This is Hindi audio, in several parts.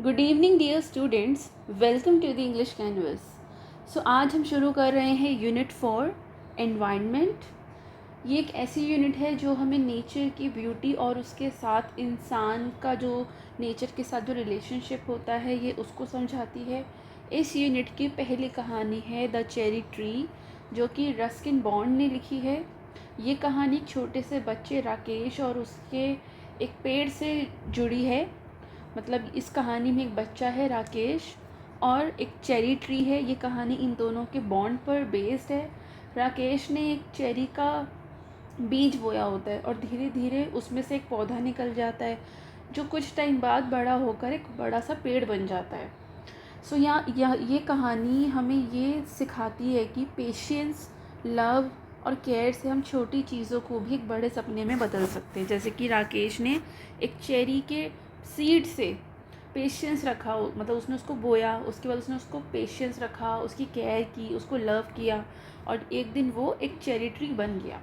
Good evening dear students, welcome to the English canvas. So आज हम शुरू कर रहे हैं यूनिट 4 एनवायरनमेंट। ये एक ऐसी यूनिट है जो हमें नेचर की ब्यूटी और उसके साथ इंसान का जो नेचर के साथ जो रिलेशनशिप होता है ये उसको समझाती है। इस यूनिट की पहली कहानी है द चेरी ट्री, जो कि रस्किन बॉन्ड ने लिखी है। ये कहानी छोटे से बच्चे राकेश और उसके एक पेड़ से जुड़ी है। मतलब इस कहानी में एक बच्चा है राकेश और एक चेरी ट्री है। ये कहानी इन दोनों के बॉन्ड पर बेस्ड है। राकेश ने एक चेरी का बीज बोया होता है और धीरे धीरे उसमें से एक पौधा निकल जाता है जो कुछ टाइम बाद बड़ा होकर एक बड़ा सा पेड़ बन जाता है। सो यहाँ ये कहानी हमें ये सिखाती है कि पेशेंस, लव और केयर से हम छोटी चीज़ों को भी एक बड़े सपने में बदल सकते हैं। जैसे कि राकेश ने एक चेरी के सीड से पेशेंस रखा, मतलब उसने उसको बोया, उसके बाद उसने उसको पेशेंस रखा, उसकी केयर की, उसको लव किया और एक दिन वो एक चेरी ट्री बन गया।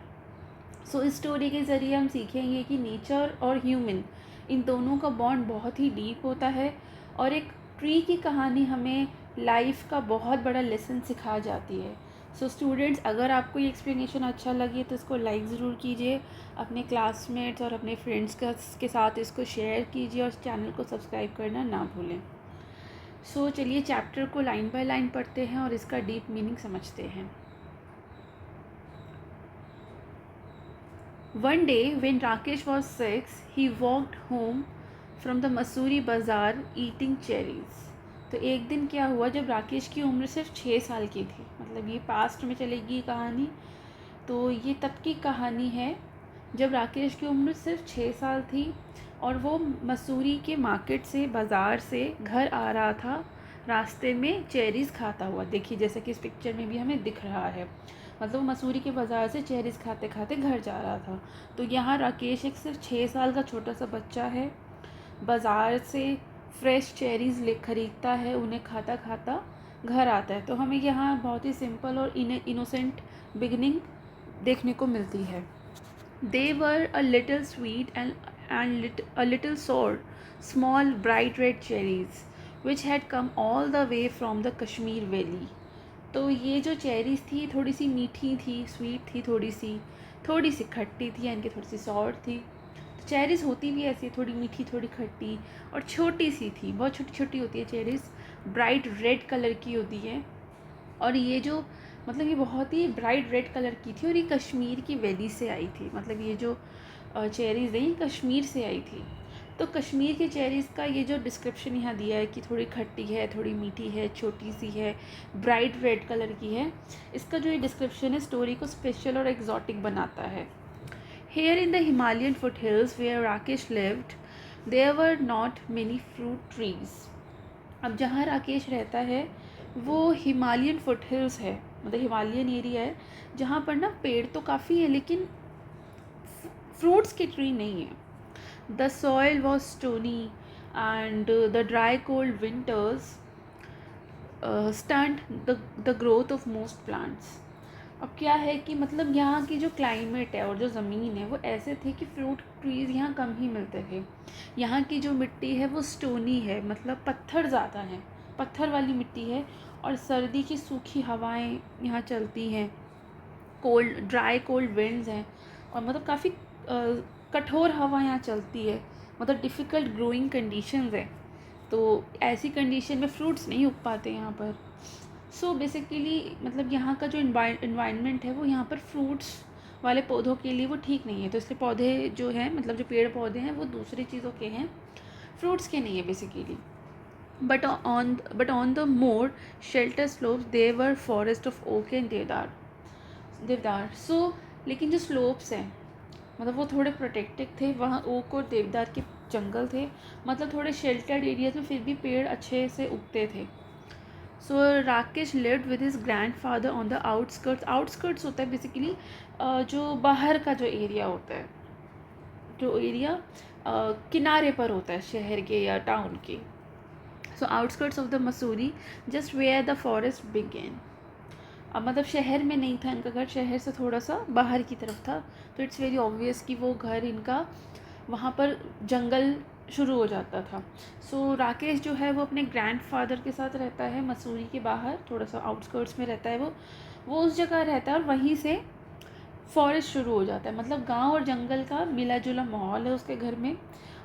सो इस स्टोरी के ज़रिए हम सीखेंगे कि नेचर और ह्यूमन, इन दोनों का बॉन्ड बहुत ही डीप होता है और एक ट्री की कहानी हमें लाइफ का बहुत बड़ा लेसन सिखा जाती है। सो स्टूडेंट्स, अगर आपको ये एक्सप्लेनेशन अच्छा लगे तो इसको लाइक ज़रूर कीजिए, अपने क्लासमेट्स और अपने फ्रेंड्स के साथ इसको शेयर कीजिए और चैनल को सब्सक्राइब करना ना भूलें। सो चलिए चैप्टर को लाइन बाय लाइन पढ़ते हैं और इसका डीप मीनिंग समझते हैं। One day, when Rakesh was 6, he walked home from the Mussoorie बाज़ार eating cherries। तो एक दिन क्या हुआ जब राकेश की उम्र सिर्फ 6 साल की थी, मतलब ये पास्ट में चलेगी कहानी। तो ये तब की कहानी है जब राकेश की उम्र सिर्फ 6 साल थी और वो मसूरी के मार्केट से, बाज़ार से घर आ रहा था, रास्ते में चेरीज़ खाता हुआ। देखिए जैसे कि इस पिक्चर में भी हमें दिख रहा है, मतलब वो मसूरी के बाज़ार से चेरीज़ खाते खाते घर जा रहा था। तो यहाँ राकेश एक सिर्फ 6 साल का छोटा सा बच्चा है, बाज़ार से फ्रेश चेरीज़ ले खरीदता है, उन्हें खाता खाता घर आता है। तो हमें यहाँ बहुत ही सिंपल और इनोसेंट बिगनिंग देखने को मिलती है। They were a little sweet and a little sour, small bright red cherries, which had come all the way from the Kashmir Valley। तो ये जो चेरीज़ थी थोड़ी सी मीठी थी, स्वीट थी, थोड़ी सी खट्टी थी, यानी कि थोड़ी सी सॉर थी। तो चेरीज़ होती भी ऐसी, थोड़ी मीठी थोड़ी खट्टी और छोटी सी थी, बहुत छोटी छोटी होती है चेरीज़, ब्राइट रेड कलर की होती है। और ये जो, मतलब ये बहुत ही ब्राइट रेड कलर की थी और ये कश्मीर की वैली से आई थी। मतलब ये जो चेरीज़ है ये कश्मीर से आई थी। तो कश्मीर के चेरीज़ का ये जो डिस्क्रिप्शन यहाँ दिया है कि थोड़ी खट्टी है, थोड़ी मीठी है, छोटी सी है, ब्राइट रेड कलर की है, इसका जो ये डिस्क्रिप्शन है स्टोरी को स्पेशल और एग्जॉटिक बनाता है। Here in the Himalayan foot hills where Rakesh lived there were not many fruit trees. अब जहाँ राकेश रहता है वो हिमालयन फुट हिल्स है, मतलब हिमालयन एरिया है जहाँ पर ना पेड़ तो काफ़ी है लेकिन फ्रूट्स की ट्री नहीं है। The soil was stony and the dry cold winters stunt the growth of most plants. अब क्या है कि मतलब यहाँ की जो क्लाइमेट है और जो ज़मीन है वो ऐसे थे कि फ्रूट ट्रीज़ यहाँ कम ही मिलते थे। यहाँ की जो मिट्टी है वो स्टोनी है, मतलब पत्थर ज़्यादा हैं, पत्थर वाली मिट्टी है और सर्दी की सूखी हवाएं यहाँ चलती हैं, ड्राई कोल्ड विंड्स हैं और मतलब काफ़ी कठोर हवा यहाँ चलती है, मतलब डिफ़िकल्ट ग्रोइंग कंडीशंस है। तो ऐसी कंडीशन में फ्रूट्स नहीं उग पाते यहाँ पर। सो बेसिकली मतलब यहाँ का जो इन्वायरमेंट है वो यहाँ पर फ्रूट्स वाले पौधों के लिए वो ठीक नहीं है। तो इसलिए पौधे जो हैं, मतलब जो पेड़ पौधे हैं वो दूसरी चीज़ों के हैं, फ्रूट्स के नहीं है basically. But on the more shelter slopes they were forest of oak and देवदार। सो लेकिन जो स्लोप्स हैं मतलब वो थोड़े प्रोटेक्टेड थे, वहाँ ओक और देवदार के जंगल थे, मतलब थोड़े शेल्टर्ड एरियाज में फिर भी पेड़ अच्छे से उगते थे। So Rakesh lived with his grandfather on the outskirts होता है बेसिकली जो बाहर का जो एरिया होता है, जो एरिया किनारे पर होता है शहर के या टाउन के। So outskirts of the Mussoorie just where the forest began. अब मतलब शहर में नहीं था इनका घर, शहर से थोड़ा सा बाहर की तरफ था। तो इट्स वेरी ऑब्वियस कि वो घर इनका वहाँ पर जंगल शुरू हो जाता था। सो राकेश जो है वो अपने ग्रैंडफादर के साथ रहता है मसूरी के बाहर, थोड़ा सा आउटस्कर्ट्स में रहता है वो उस जगह रहता है और वहीं से फॉरेस्ट शुरू हो जाता है। मतलब गांव और जंगल का मिला जुला माहौल है उसके घर में,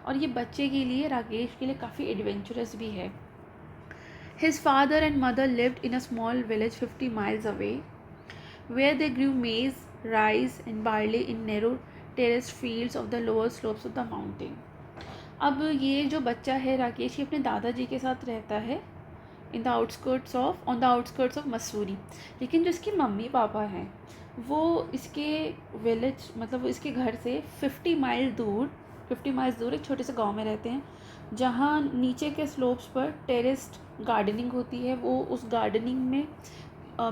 और ये बच्चे के लिए, राकेश के लिए काफ़ी एडवेंचरस भी है। His father and mother lived in a small village 50 miles away, where they grew maize, rice and barley in narrow terraced fields of the lower slopes of the mountain. अब ये जो बच्चा है राकेश, ये अपने दादाजी के साथ रहता है on the outskirts of Mussoorie. लेकिन जो इसके मम्मी पापा हैं वो इसके विलेज, मतलब इसके घर से 50 माइल्स दूर एक छोटे से गांव में रहते हैं, जहाँ नीचे के स्लोप्स पर टेरेस्ड गार्डनिंग होती है। वो उस गार्डनिंग में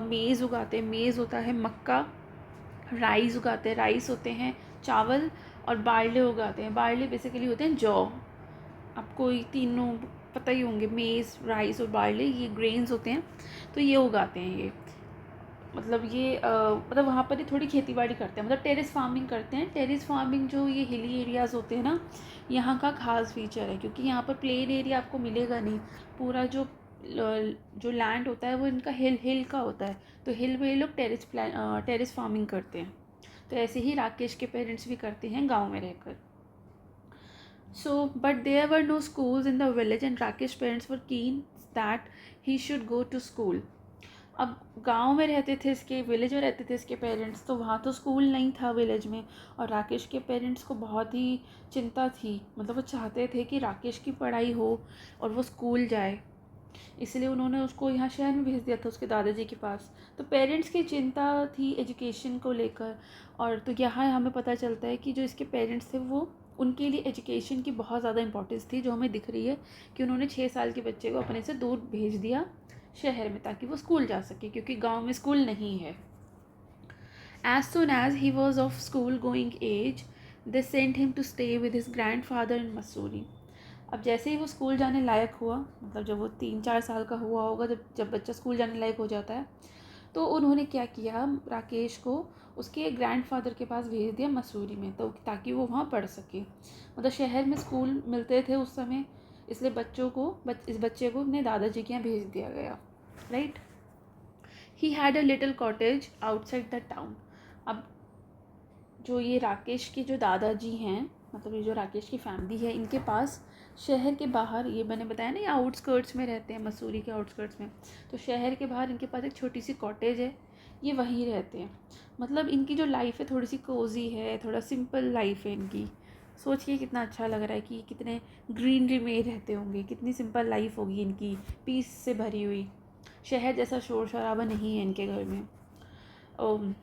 मेज़ उगाते हैं। मेज़ होता है मक्का, राइस उगाते हैं, राइस होते हैं चावल, और बारले उगाते हैं। बारले बेसिकली होते हैं जौ। आपको ये तीनों पता ही होंगे, मेज़, राइस और बारले, ये ग्रेन्स होते हैं। तो ये उगाते हैं ये, मतलब ये मतलब वहाँ पर ही थोड़ी खेती बाड़ी करते हैं, मतलब टेरेस फार्मिंग करते हैं। टेरेस फार्मिंग जो ये हिली एरियाज़ होते हैं ना, यहाँ का खास फीचर है, क्योंकि यहाँ पर प्लेन एरिया आपको मिलेगा नहीं। पूरा जो लैंड होता है वो इनका हिल का होता है। तो हिल में ये लोग टेरेस फार्मिंग करते हैं। तो ऐसे ही राकेश के पेरेंट्स भी करते हैं गाँव में रहकर। So, but there were no schools in the village and Rakesh's parents were keen that he should go to school. अब गांव में रहते थे इसके, विलेज में रहते थे इसके पेरेंट्स, तो वहाँ तो स्कूल नहीं था विलेज में। और राकेश के पेरेंट्स को बहुत ही चिंता थी, मतलब वो चाहते थे कि राकेश की पढ़ाई हो और वो स्कूल जाए, इसलिए उन्होंने उसको यहाँ शहर में भेज दिया था उसके दादाजी के पास। तो पेरेंट्स की चिंता थी एजुकेशन को लेकर। और तो यहाँ हमें पता चलता है कि जो इसके पेरेंट्स थे वो, उनके लिए एजुकेशन की बहुत ज़्यादा इंपॉर्टेंस थी, जो हमें दिख रही है कि उन्होंने 6 साल के बच्चे को अपने से दूर भेज दिया शहर में, ताकि वो स्कूल जा सके, क्योंकि गांव में स्कूल नहीं है। As soon as he was of school going age, they sent him to stay with his grandfather in Missouri. अब जैसे ही वो स्कूल जाने लायक हुआ, मतलब जब वो 3-4 साल का हुआ होगा, जब बच्चा स्कूल जाने लायक हो जाता है, तो उन्होंने क्या किया, राकेश को उसके ग्रैंडफादर के पास भेज दिया मसूरी में, तो ताकि वो वहाँ पढ़ सके। मतलब शहर में स्कूल मिलते थे उस समय, इसलिए इस बच्चे को अपने दादाजी के यहाँ भेज दिया गया, right. He had a little cottage outside the town. अब जो ये राकेश के जो दादाजी हैं, मतलब ये जो राकेश की फैमिली है, इनके पास शहर के बाहर, ये मैंने बताया ना, ये आउटस्कर्ट्स में रहते हैं, मसूरी के आउटस्कर्ट्स में। तो शहर के बाहर इनके पास एक छोटी सी कॉटेज है, ये वहीं रहते हैं। मतलब इनकी जो लाइफ है थोड़ी सी कोजी है, थोड़ा सिंपल लाइफ है इनकी। सोचिए कितना अच्छा लग रहा है कि कितने ग्रीनरी में रहते होंगे, कितनी सिंपल लाइफ होगी इनकी, पीस से भरी हुई। शहर जैसा शोर शराबा नहीं है इनके घर में।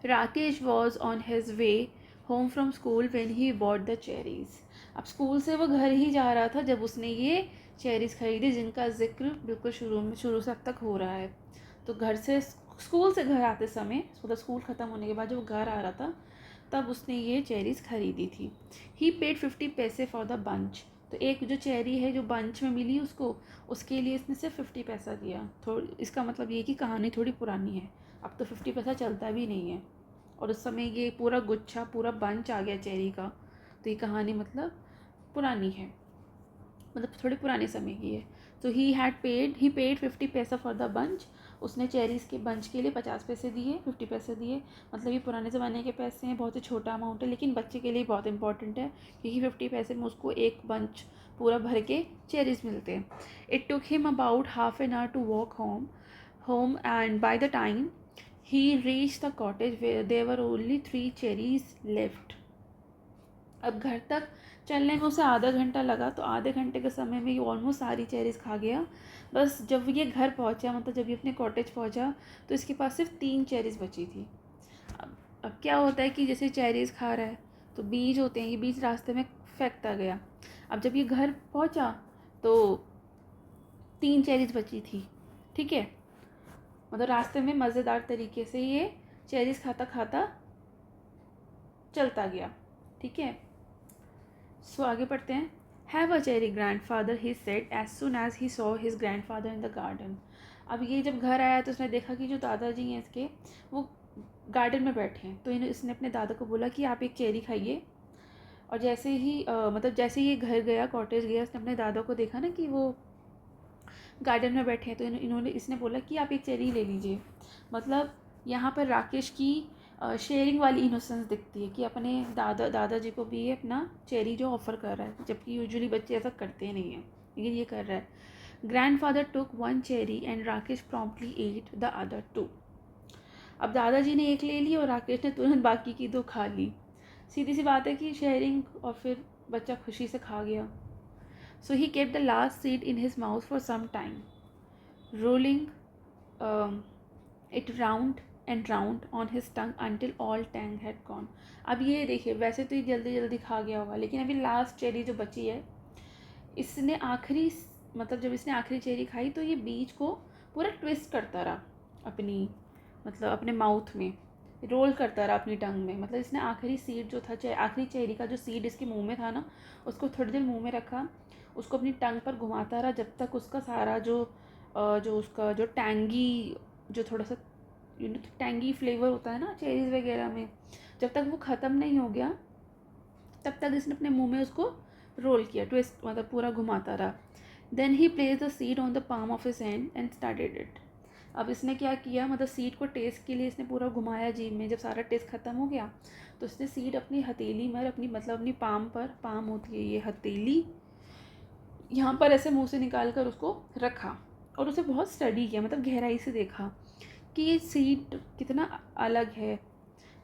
Rakesh was on his way home from school when he bought the cherries. अब स्कूल से वो घर ही जा रहा था जब उसने ये चेरीज़ खरीदी, जिनका जिक्र बिल्कुल शुरू से अब तक हो रहा है। तो स्कूल से घर आते समय, मतलब स्कूल ख़त्म होने के बाद जब वो घर आ रहा था, तब उसने ये चेरीज़ खरीदी थी। ही पेड 50 पैसे फॉर द बंच। तो एक जो चेरी है जो बंच में मिली उसको, उसके लिए इसने सिर्फ 50 पैसा दिया। इसका मतलब ये कि कहानी थोड़ी पुरानी है, अब तो 50 पैसा चलता भी नहीं है। और उस समय ये पूरा गुच्छा, पूरा बंच आ गया चेरी का, तो ये कहानी मतलब पुरानी है, मतलब थोड़ी पुराने समय की है। तो ही पेड 50 पैसा फॉर द बंच। उसने चेरीज़ के बंच के लिए 50 पैसे दिए, 50 पैसे दिए। मतलब ये पुराने ज़माने के पैसे हैं, बहुत ही छोटा अमाउंट है, लेकिन बच्चे के लिए बहुत इंपॉर्टेंट है, क्योंकि 50 पैसे में उसको एक बंच पूरा भर के चेरीज़ मिलते हैं। It took him about half an hour to walk home and by the time he reached the cottage where there were only 3 cherries left. अब घर तक चलने में उसे आधा घंटा लगा, तो आधे घंटे के समय में ये ऑलमोस्ट सारी चेरीज़ खा गया। बस जब ये घर पहुंचा, मतलब जब ये अपने कॉटेज पहुंचा, तो इसके पास सिर्फ 3 चेरीज़ बची थी। अब क्या होता है कि जैसे चेरीज़ खा रहा है तो बीज होते हैं, ये बीज रास्ते में फेंकता गया। अब जब ये घर पहुंचा तो 3 चेरीज़ बची थी, ठीक है। मतलब रास्ते में मज़ेदार तरीके से ये चेरीज़ खाता खाता चलता गया, ठीक है। सो आगे पढ़ते हैं। Have a cherry grandfather, he said as soon as he saw his grandfather in the garden. अब ये जब घर आया तो उसने देखा कि जो दादाजी हैं इसके, वो गार्डन में बैठे हैं। तो इसने अपने दादा को बोला कि आप एक चेरी खाइए। और जैसे ही मतलब जैसे ही ये घर गया, कॉटेज गया, उसने अपने दादा को देखा ना कि वो गार्डन में बैठे हैं, तो इसने बोला कि आप एक चेरी ले लीजिए। मतलब यहाँ पर राकेश की शेयरिंग वाली इनोसेंस दिखती है कि अपने दादाजी को भी ये अपना चेरी जो ऑफ़र कर रहा है, जबकि यूजुअली बच्चे ऐसा करते नहीं हैं, लेकिन ये कर रहा है। Grandfather took one cherry and Rakesh promptly ate the other two. अब दादाजी ने एक ले ली और राकेश ने तुरंत बाकी की दो खा ली। सीधी सी बात है कि शेयरिंग, और फिर बच्चा खुशी से खा गया। So he kept the last seed in his mouth for some time, rolling it round and round on his tongue until all tang had gone. अब ये देखिए, वैसे तो ये जल्दी जल्दी खा गया होगा, लेकिन अभी लास्ट चेरी जो बची है, इसने आखिरी, मतलब जब इसने आखिरी चेरी खाई तो ये बीज को पूरा ट्विस्ट करता रहा अपनी, मतलब अपने माउथ में रोल करता रहा अपनी टंग में। मतलब इसने आखिरी सीड जो था, आखिरी चेरी का जो सीड इसके मुंह में था ना, उसको थोड़ी देर मुंह में रखा, उसको अपनी टंग पर घुमाता रहा जब तक उसका सारा उसका जो टैंगी, जो थोड़ा सा टैंगी फ्लेवर होता है ना चेरीज़ वगैरह में, जब तक वो ख़त्म नहीं हो गया तब तक इसने अपने मुंह में उसको रोल किया, ट्विस्ट, मतलब पूरा घुमाता रहा। Then he placed the seed on the palm of his hand and started it. अब इसने क्या किया, मतलब सीड को टेस्ट के लिए इसने पूरा घुमाया जीभ में। जब सारा टेस्ट ख़त्म हो गया तो उसने सीड अपनी हथेली में, अपनी मतलब अपनी पाम पर, पाम होती है ये हथेली, यहाँ पर ऐसे मुंह से निकाल कर उसको रखा और उसे बहुत स्टडी किया, मतलब गहराई से देखा कि ये सीड कितना अलग है,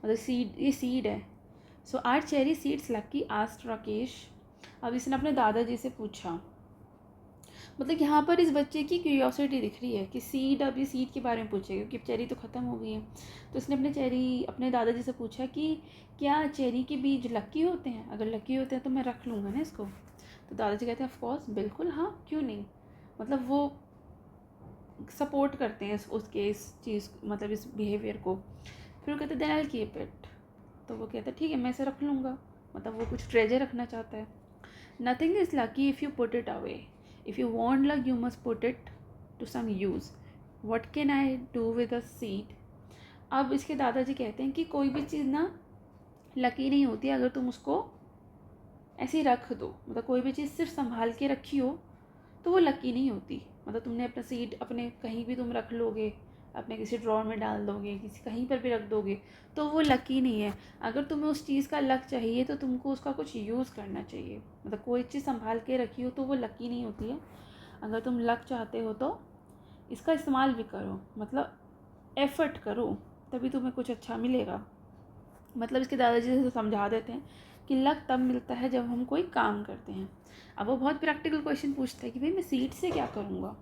मतलब सीड, ये सीड है। So are cherry seeds lucky, asked Rakesh. अब इसने अपने दादाजी से पूछा, मतलब यहाँ पर इस बच्चे की क्यूरियोसिटी दिख रही है कि सीड, अब ये सीड के बारे में पूछेगा क्योंकि चेरी तो ख़त्म हो गई है। तो इसने अपने दादाजी से पूछा कि क्या चेरी के बीज लकी होते हैं? अगर लकी होते हैं तो मैं रख लूँगा ना इसको। तो दादाजी कहते हैं ऑफ कोर्स, बिल्कुल, हाँ, क्यों नहीं। मतलब वो सपोर्ट करते हैं उसके इस चीज़, मतलब इस बिहेवियर को। फिर वो कहते then I will keep it. तो वो कहता है ठीक है, मैं इसे रख लूँगा, मतलब वो कुछ ट्रेजर रखना चाहता है। Nothing is lucky if you put it away, if you want luck you must put it to some use, what can I do with a seed. अब इसके दादाजी कहते हैं कि कोई भी चीज़ ना लकी नहीं होती अगर तुम उसको ऐसे ही रख दो, मतलब कोई भी चीज़ सिर्फ संभाल के रखी हो तो वो लकी नहीं होती। मतलब तुमने अपना सीड अपने कहीं भी तुम रख लोगे, अपने किसी ड्रॉर में डाल दोगे, किसी कहीं पर भी रख दोगे, तो वो लकी नहीं है। अगर तुम्हें उस चीज़ का लक चाहिए तो तुमको उसका कुछ यूज़ करना चाहिए। मतलब कोई चीज़ संभाल के रखी हो तो वो लकी नहीं होती है। अगर तुम लक चाहते हो तो इसका इस्तेमाल भी करो, मतलब एफ़र्ट करो, तभी तुम्हें कुछ अच्छा मिलेगा। मतलब इसके दादाजी से समझा देते हैं कि लक तब मिलता है जब हम कोई काम करते हैं। अब वो बहुत प्रैक्टिकल क्वेश्चन पूछता है कि भाई मैं सीड से क्या करूँगा,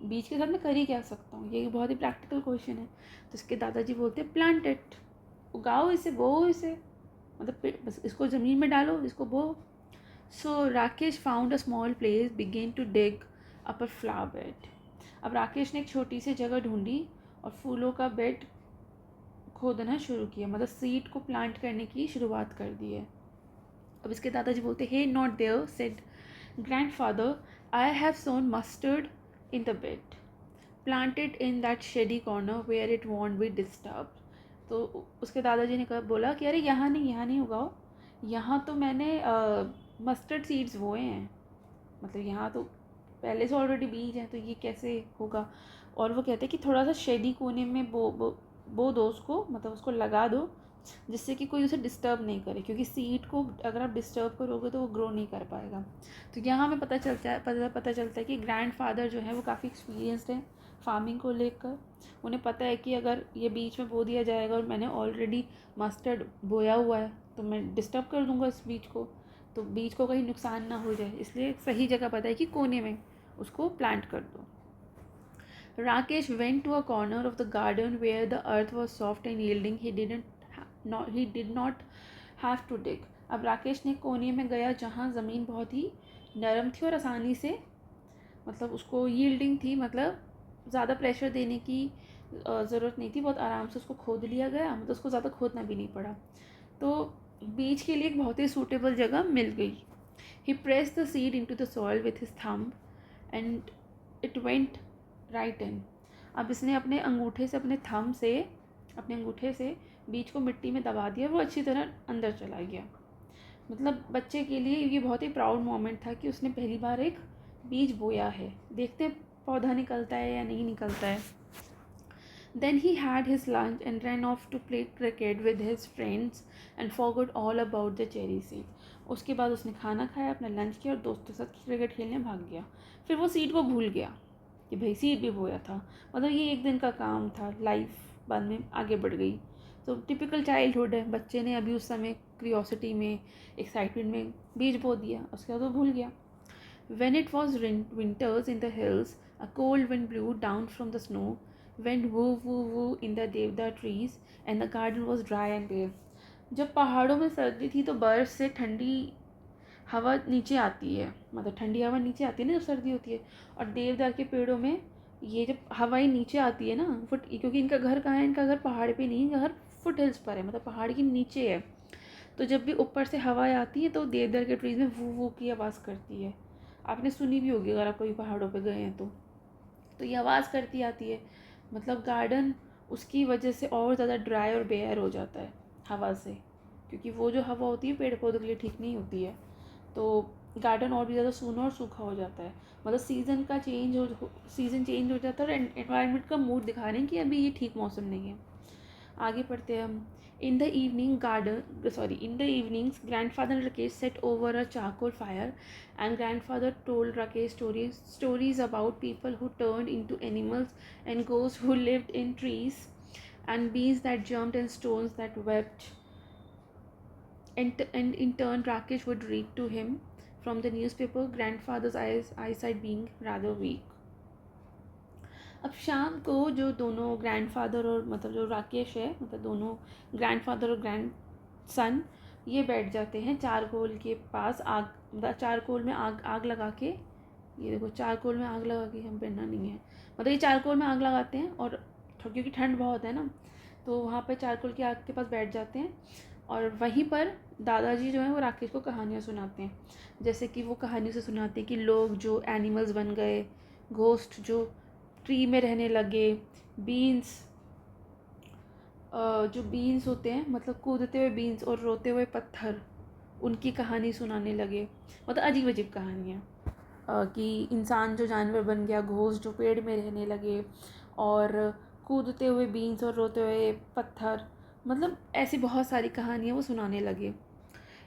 बीज के साथ मैं कर ही क्या सकता हूँ। ये बहुत ही प्रैक्टिकल क्वेश्चन है। तो इसके दादाजी बोलते हैं प्लांट इट, उगाओ इसे, बो इसे, मतलब बस इसको ज़मीन में डालो, इसको बो। So Rakesh found a small place, began to dig up a flower bed. अब राकेश ने एक छोटी सी जगह ढूंढी और फूलों का बेड खोदना शुरू किया, मतलब सीड को प्लांट करने की शुरुआत कर दी है। अब इसके दादाजी बोलते हे not there said grandfather, I have sown mustard in the bed, planted in that shady corner where it won't be disturb. तो उसके दादाजी ने कहा, बोला कि अरे यहाँ नहीं उगाओ, यहाँ तो मैंने मस्टर्ड सीड्स बोए हैं, मतलब यहाँ तो पहले से ऑलरेडी बीज हैं, तो ये कैसे होगा। और वो कहते हैं कि थोड़ा सा शेडी कोने में बो दो उसको, मतलब उसको लगा दो, जिससे कि कोई उसे डिस्टर्ब नहीं करे, क्योंकि सीड को अगर आप डिस्टर्ब करोगे तो वो ग्रो नहीं कर पाएगा। तो यहाँ हमें पता चलता है कि ग्रैंडफादर जो है वो काफ़ी एक्सपीरियंसड है फार्मिंग को लेकर। उन्हें पता है कि अगर ये बीच में बो दिया जाएगा और मैंने ऑलरेडी मस्टर्ड बोया हुआ है तो मैं डिस्टर्ब कर दूँगा इस बीज को, तो बीज को कहीं नुकसान ना हो जाए, इसलिए सही जगह पता है कि कोने में उसको प्लांट कर दो। Rakesh went to a corner of the garden where the earth was soft and yielding. He did not have to dig. अब राकेश ने कोने में गया जहाँ ज़मीन बहुत ही नरम थी और आसानी से, मतलब उसको यील्डिंग थी, मतलब ज़्यादा प्रेशर देने की ज़रूरत नहीं थी, बहुत आराम से उसको खोद लिया गया, मतलब उसको ज़्यादा खोदना भी नहीं पड़ा। तो बीज के लिए एक बहुत ही सूटेबल जगह मिल गई। He pressed the seed into the soil with his thumb and it went right in. अब इसने अपने अंगूठे से बीज को मिट्टी में दबा दिया, वो अच्छी तरह अंदर चला गया। मतलब बच्चे के लिए ये बहुत ही प्राउड मोमेंट था कि उसने पहली बार एक बीज बोया है। देखते पौधा निकलता है या नहीं निकलता है। Then he had his lunch and ran off to play cricket with his friends and forgot all about the cherry seed. उसके बाद उसने खाना खाया, अपना लंच किया और दोस्तों के साथ क्रिकेट खेलने भाग गया। फिर वो सीड को भूल गया कि भाई सीड भी बोया था। मतलब ये एक दिन का काम था, लाइफ बाद में आगे बढ़ गई। तो टिपिकल चाइल्डहुड है, बच्चे ने अभी उस समय क्यूरियोसिटी में, एक्साइटमेंट में बीज बो दिया, उसके बाद वो भूल गया। When it was winters in the hills, a cold wind blew down from the snow, went woo woo woo in the devda trees, and the garden was dry and bare. जब पहाड़ों में सर्दी थी तो बर्फ से ठंडी हवा नीचे आती है, मतलब ठंडी हवा नीचे आती है ना जब सर्दी होती है। और देवदार के पेड़ों में ये जब हवाएं नीचे आती है ना क्योंकि इनका घर कहाँ है, इनका घर पहाड़ पे नहीं, इनका घर फुट हिल्स पर है, मतलब पहाड़ के नीचे है। तो जब भी ऊपर से हवाएं आती है तो देवदार के ट्रीज में वू वू की आवाज़ करती है। आपने सुनी भी होगी अगर आप कभी पहाड़ों पे गए हैं तो ये आवाज़ करती आती है। मतलब गार्डन उसकी वजह से और ज़्यादा ड्राई और बेयर हो जाता है हवा से, क्योंकि वो जो हवा होती है पेड़ पौधों के लिए ठीक नहीं होती है। तो गार्डन और भी ज़्यादा सूना और सूखा हो जाता है। मतलब सीज़न चेंज हो जाता है और एनवायरनमेंट का मूड दिखा रहे हैं कि अभी ये ठीक मौसम नहीं है। आगे पढ़ते हैं हम। In the evenings, grandfather Rakesh sat over a charcoal fire, and grandfather told Rakesh stories about people who turned into animals and ghosts who lived in trees, and bees that jumped and stones that wept. And in turn, Rakesh would read to him from the newspaper, grandfather's eyesight being rather weak. अब शाम को जो दोनों ग्रैंडफादर और मतलब जो राकेश है, मतलब दोनों ग्रैंडफादर और ग्रैंड सन ये बैठ जाते हैं चारकोल के पास। चारकोल में आग लगा के, ये देखो चारकोल में आग लगा के, हम पहनना नहीं है, मतलब ये चारकोल में आग लगाते हैं और क्योंकि ठंड बहुत है ना तो वहाँ पे चारकोल की आग के पास बैठ जाते हैं। और वहीं पर दादाजी जो हैं वो राकेश को कहानियाँ सुनाते हैं। जैसे कि वो कहानी से सुनाते हैं कि लोग जो एनिमल्स बन गए, घोस्ट जो ट्री में रहने लगे, जो बीन्स होते हैं मतलब कूदते हुए बीन्स और रोते हुए पत्थर, उनकी कहानी सुनाने लगे। मतलब अजीब अजीब कहानियाँ कि इंसान जो जानवर बन गया, घोस्ट जो पेड़ में रहने लगे, और कूदते हुए बीन्स और रोते हुए पत्थर, मतलब ऐसी बहुत सारी कहानियाँ वो सुनाने लगे।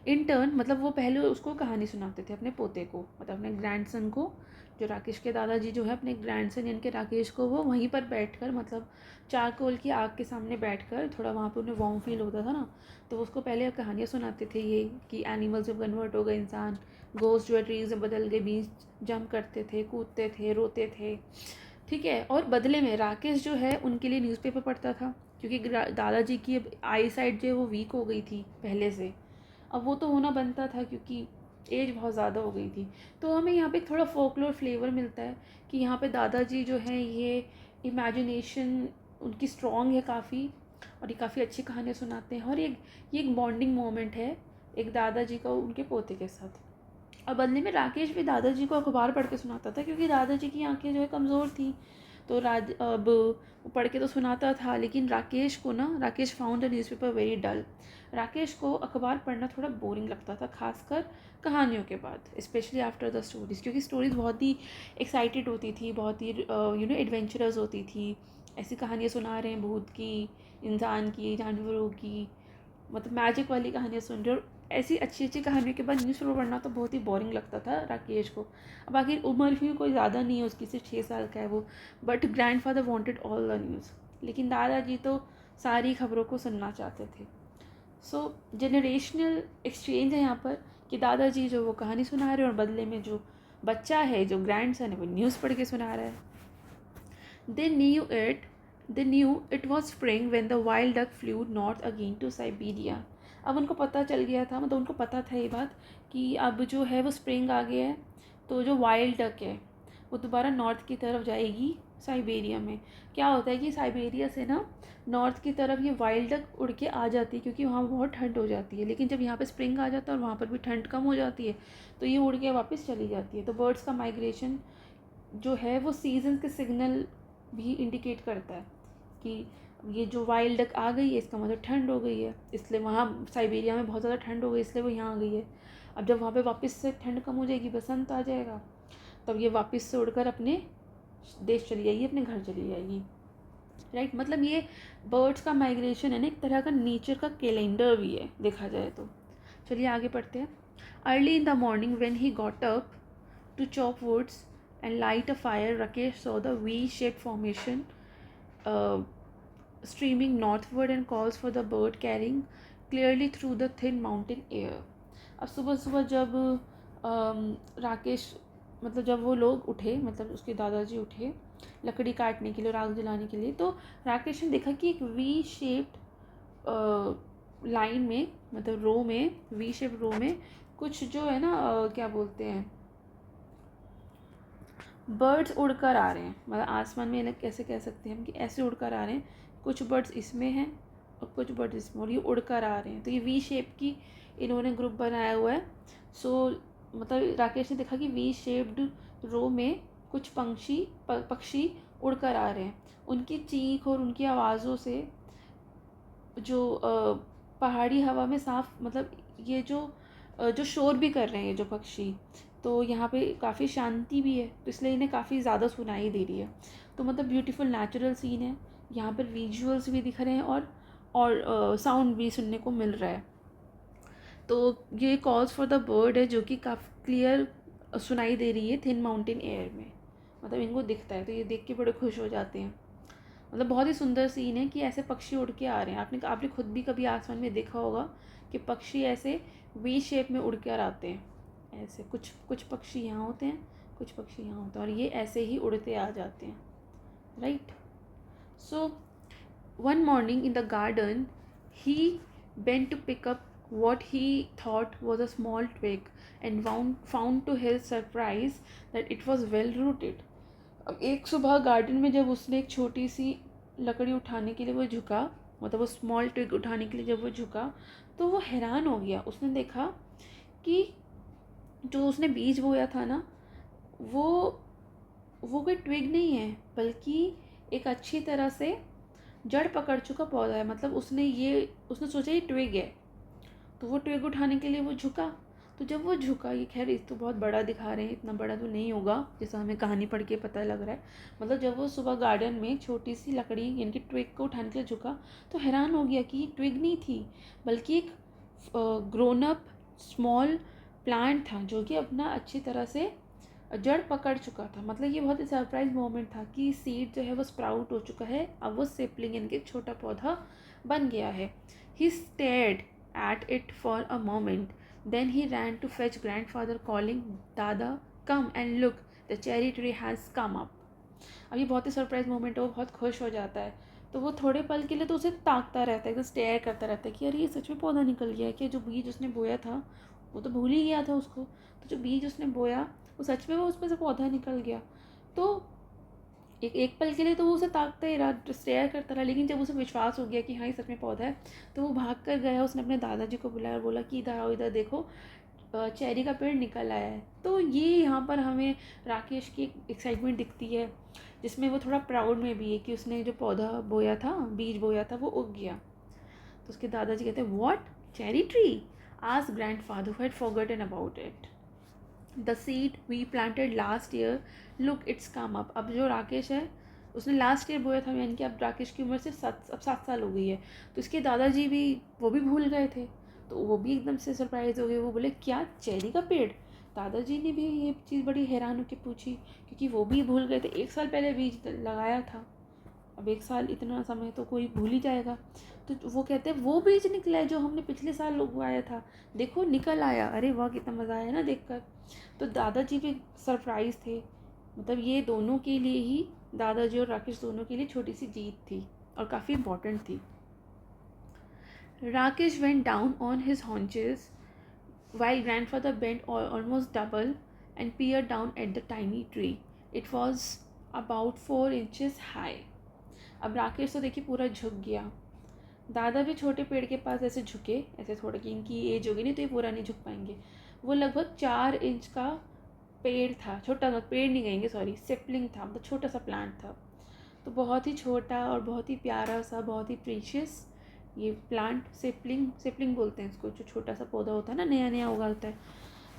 इन टर्न मतलब वो पहले उसको कहानी सुनाते थे अपने पोते को, मतलब अपने ग्रैंडसन को। जो राकेश के दादाजी जो है अपने ग्रैंडसन यानी कि राकेश को वो वहीं पर बैठकर, मतलब चारकोल की आग के सामने बैठकर, थोड़ा वहाँ पे उन्हें वार्म फील होता था ना, तो उसको पहले कहानियाँ सुनाते थे ये कि एनिमल्स जब कन्वर्ट हो गए इंसान, घोस्ट जो है ट्रीज में बदल गए, बीज जंप करते थे, कूदते थे, रोते थे, ठीक है। और बदले में राकेश जो है उनके लिए न्यूज़पेपर पढ़ता था, क्योंकि दादाजी की अब आई साइड जो है वो वीक हो गई थी पहले से। अब वो तो होना बनता था क्योंकि एज बहुत ज़्यादा हो गई थी। तो हमें यहाँ पे थोड़ा फोकलोर फ्लेवर मिलता है कि यहाँ पे दादाजी जो हैं ये इमेजिनेशन उनकी स्ट्रॉन्ग है काफ़ी, और ये काफ़ी अच्छी कहानियाँ सुनाते हैं। और ये एक बॉन्डिंग मोमेंट है एक दादाजी का उनके पोते के साथ। और बदले में राकेश भी दादाजी को अखबार पढ़ के सुनाता था, क्योंकि दादाजी की आंखें जो है कमज़ोर थी। तो अब वो पढ़ के तो सुनाता था, लेकिन Rakesh found the newspaper very dull. Rakesh को अखबार पढ़ना थोड़ा बोरिंग लगता था, खासकर कहानियों के बाद, स्पेशली आफ्टर द स्टोरीज़, क्योंकि स्टोरीज़ बहुत ही एक्साइटेड होती थी, बहुत ही एडवेंचरस होती थी। ऐसी कहानियाँ सुना रहे हैं भूत की, इंसान की, जानवरों की, मतलब मैजिक वाली कहानियाँ सुन रहे हो। ऐसी अच्छी अच्छी कहानियों के बाद न्यूज़पेपर पढ़ना तो बहुत ही बोरिंग लगता था राकेश को। अब आखिर उम्र भी कोई ज़्यादा नहीं है उसकी, सिर्फ 6 साल का है वो, but grandfather wanted all the news. लेकिन दादाजी तो सारी खबरों को सुनना चाहते थे। सो जनरेशनल एक्सचेंज है यहाँ पर कि दादाजी जो वो कहानी सुना रहे हैं और बदले में जो बच्चा है, जो ग्रैंडसन है, वो न्यूज़ पढ़ के सुना रहा है। They knew it was spring when the wild duck flew north again to Siberia. अब उनको पता चल गया था, मतलब उनको पता था ये बात कि अब जो है वो स्प्रिंग आ गया है, तो जो वाइल्ड डक है वो दोबारा नॉर्थ की तरफ जाएगी साइबेरिया में। क्या होता है कि साइबेरिया से ना नॉर्थ की तरफ ये वाइल्ड डक उड़ के आ जाती है, क्योंकि वहाँ बहुत ठंड हो जाती है। लेकिन जब यहाँ पे स्प्रिंग आ जाता है और वहाँ पर भी ठंड कम हो जाती है तो ये उड़ के वापस चली जाती है। तो बर्ड्स का माइग्रेशन जो है वो सीजन के सिग्नल भी इंडिकेट करता है कि ये जो वाइल्ड डक आ गई है इसका मतलब ठंड हो गई है, इसलिए वहाँ साइबेरिया में बहुत ज़्यादा ठंड हो गई इसलिए वो यहाँ आ गई है। अब जब वहाँ पे वापस से ठंड कम हो जाएगी, बसंत आ जाएगा, तब ये वापस से उड़कर अपने देश चली जाएगी, अपने घर चली जाएगी। राइट, मतलब ये बर्ड्स का माइग्रेशन है ना, एक तरह का नेचर का कैलेंडर भी है देखा जाए तो। चलिए आगे पढ़ते हैं। Early in the morning when he got up to chop woods and light a fire, Rakesh saw the V-shaped formation uh, streaming northward and calls for the bird carrying clearly through the thin mountain air. अब सुबह सुबह जब राकेश मतलब जब वो लोग उठे, मतलब उसके दादाजी उठे लकड़ी काटने के लिए और आग जलाने के लिए, तो राकेश ने देखा कि एक वी शेप्ड लाइन में, मतलब रो में, वी शेप रो में कुछ जो है ना क्या बोलते हैं, बर्ड्स उड़कर आ रहे हैं, मतलब आसमान में कैसे कह सकते हैं हम कि ऐसे उड़कर आ रहे हैं, कुछ बर्ड्स इसमें हैं और कुछ बर्ड्स इसमें, और ये उड़कर आ रहे हैं। तो ये वी शेप की इन्होंने ग्रुप बनाया हुआ है। सो मतलब राकेश ने देखा कि वी शेप्ड रो में कुछ पक्षी उड़कर आ रहे हैं। उनकी चीख और उनकी आवाज़ों से जो पहाड़ी हवा में साफ, मतलब ये जो शोर भी कर रहे हैं ये जो पक्षी, तो यहाँ पे काफ़ी शांति भी है, तो इसलिए इन्हें काफ़ी ज़्यादा सुनाई दे रही है। तो मतलब ब्यूटीफुल नेचुरल सीन है, यहाँ पर विजुअल्स भी दिख रहे हैं और साउंड भी सुनने को मिल रहा है। तो ये कॉल्स फॉर द बर्ड है जो कि काफ़ी क्लियर सुनाई दे रही है थिन माउंटेन एयर में, मतलब इनको दिखता है, तो ये देख के बड़े खुश हो जाते हैं। मतलब बहुत ही सुंदर सीन है कि ऐसे पक्षी उड़ के आ रहे हैं। आपने खुद भी कभी आसमान में देखा होगा कि पक्षी ऐसे वी शेप में उड़ कर आते हैं, ऐसे कुछ पक्षी यहाँ होते हैं, कुछ पक्षी यहाँ होते हैं, और ये ऐसे ही उड़ते आ जाते हैं। Right, so one morning in the garden he bent to pick up what he thought was a small twig and found to his surprise that it was well rooted. अब एक सुबह गार्डन में जब उसने एक छोटी सी लकड़ी उठाने के लिए वो झुका, मतलब वो स्मॉल ट्विग उठाने के लिए जब वो झुका, तो वो हैरान हो गया। उसने देखा कि जो उसने बीज बोया था ना, वो कोई ट्विग नहीं है, बल्कि एक अच्छी तरह से जड़ पकड़ चुका पौधा है। मतलब उसने सोचा ये ट्विग है, तो वो ट्विग उठाने के लिए वो झुका। तो जब वो झुका, ये खैर इस तो बहुत बड़ा दिखा रहे हैं, इतना बड़ा तो नहीं होगा जैसा हमें कहानी पढ़ के पता लग रहा है। मतलब जब वो सुबह गार्डन में छोटी सी लकड़ी यानी कि ट्विग को उठाने के लिए झुका, तो हैरान हो गया कि ये ट्विग नहीं थी, बल्कि एक ग्रोन अप स्मॉल प्लांट था जो कि अपना अच्छी तरह से जड़ पकड़ चुका था। मतलब ये बहुत ही सरप्राइज मोमेंट था कि सीड जो है वो स्प्राउट हो चुका है, अब वो सेपलिंग यानी कि छोटा पौधा बन गया है। ही stared at it for a moment. Then he ran to fetch grandfather calling, "Dada, come and look, the cherry tree has come up." अब ये बहुत ही सरप्राइज मोमेंट है, वो बहुत खुश हो जाता है। तो वो थोड़े पल के लिए तो उसे ताकता रहता है, एकदम स्टेयर करता रहता है कि अरे ये सच में पौधा निकल गया है क्या? जो बीज उसने बोया था वो तो भूल ही गया था उसको, तो जो बीज उसने बोया वो सच में वो उसमें से पौधा निकल गया। तो एक पल के लिए तो वो उसे ताकता ही रहा, स्टेयर करता रहा, लेकिन जब उसे विश्वास हो गया कि हाँ ये सच में पौधा है, तो वो भाग कर गया। उसने अपने दादाजी को बुलाया और बोला कि इधर आओ, इधर देखो, चेरी का पेड़ निकल आया है। तो ये यहाँ पर हमें राकेश की एक्साइटमेंट दिखती है, जिसमें वो थोड़ा प्राउड में भी है कि उसने जो पौधा बोया था, बीज बोया था, वो उग गया। तो उसके दादाजी कहते हैं, what, cherry tree? Asked grandfather who had forgotten about it. The seed we planted last year, look it's come up. अब जो राकेश है उसने लास्ट ईयर बोया था, यानी कि अब राकेश की उम्र सिर्फ 7 साल हो गई है। तो इसके दादाजी भी वो भी भूल गए थे, तो वो भी एकदम से सरप्राइज हो गए। वो बोले, क्या, चेरी का पेड़? दादाजी ने भी ये चीज़ बड़ी हैरान होकर पूछी, क्योंकि वो भी भूल गए थे, 1 साल पहले बीज लगाया था। अब 1 साल इतना समय तो कोई भूल ही जाएगा। तो वो कहते हैं, वो बीज निकला है जो हमने पिछले साल उगाया था, देखो निकल आया। अरे वाह, कितना मज़ा आया ना देखकर। तो दादाजी भी सरप्राइज थे। मतलब ये दोनों के लिए ही, दादाजी और राकेश दोनों के लिए छोटी सी जीत थी और काफ़ी इम्पोर्टेंट थी। Rakesh went down on his haunches while grandfather bent almost double and peered down at the tiny tree. It was about 4 inches high. अब राकेश तो देखिए पूरा झुक गया। दादा भी छोटे पेड़ के पास ऐसे झुके, ऐसे थोड़ा कि इनकी एज होगी नहीं तो ये पूरा नहीं झुक पाएंगे। वो लगभग 4 इंच का पेड़ था, छोटा सा पेड़ नहीं कहेंगे, सॉरी, सेपलिंग था, मतलब छोटा सा प्लांट था। तो बहुत ही छोटा और बहुत ही प्यारा सा, बहुत ही प्रीशियस ये प्लांट, सेपलिंग बोलते हैं इसको, जो छोटा सा पौधा होता है ना, नया नया उगा होता है,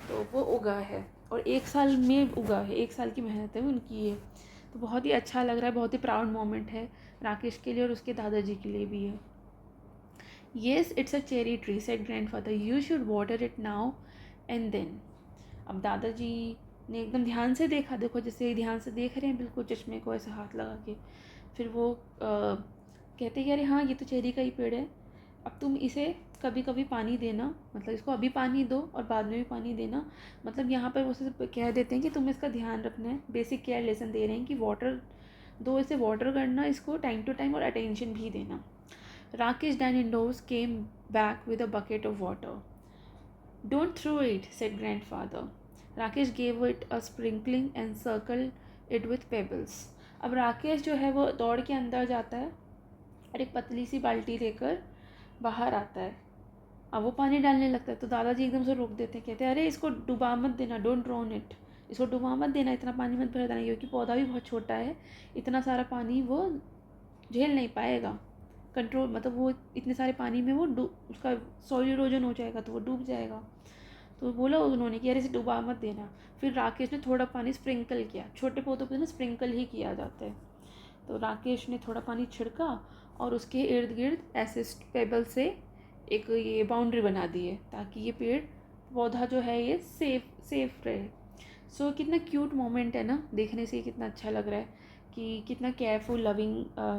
तो वो उगा है और 1 साल में उगा है, 1 साल की मेहनत है उनकी ये। तो बहुत ही अच्छा लग रहा है, बहुत ही प्राउड मोमेंट है राकेश के लिए और उसके दादाजी के लिए भी है। Yes it's a cherry tree said grandfather, you should water it now and then. अब दादाजी ने एकदम ध्यान से देखा, देखो जैसे ध्यान से देख रहे हैं बिल्कुल चश्मे को ऐसे हाथ लगा के। फिर वो कहते कि अरे हाँ ये तो चेरी का ही पेड़ है, अब तुम इसे कभी कभी पानी देना, मतलब इसको अभी पानी दो और बाद में भी पानी देना। मतलब यहाँ पर वो सिर्फ कह देते हैं कि तुम्हें इसका ध्यान रखना है, बेसिक केयर लेसन दे रहे हैं कि वाटर दो, इसे वाटर करना, इसको टाइम टू टाइम और अटेंशन भी देना। Rakesh ran indoors came back with a bucket of water. Don't throw it said grandfather. Rakesh gave it a sprinkling and circle it with pebbles. अब राकेश जो है वो दौड़ के अंदर जाता है और एक पतली सी बाल्टी लेकर बाहर आता है। अब वो पानी डालने लगता है तो दादाजी एकदम से रोक देते हैं, कहते हैं अरे इसको डुबा मत देना, डोंट ड्रोन इट, इसको डुबा मत देना, इतना पानी मत भर देना, क्योंकि पौधा भी बहुत छोटा है, इतना सारा पानी वो झेल नहीं पाएगा, कंट्रोल, मतलब वो इतने सारे पानी में वो उसका सॉइल इरोजन हो जाएगा तो वो डूब जाएगा। तो बोला उन्होंने कि यार इसे डुबा मत देना। फिर राकेश ने थोड़ा पानी स्प्रिंकल किया, छोटे पौधों पे ना स्प्रिंकल ही किया जाता है, तो राकेश ने थोड़ा पानी छिड़का और उसके इर्द गिर्द ऐसे पेबल से एक ये बाउंड्री बना दी है ताकि ये पेड़ पौधा जो है ये सेफ रहे। सो कितना क्यूट मोमेंट है ना, देखने से कितना अच्छा लग रहा है कि कितना केयरफुल लविंग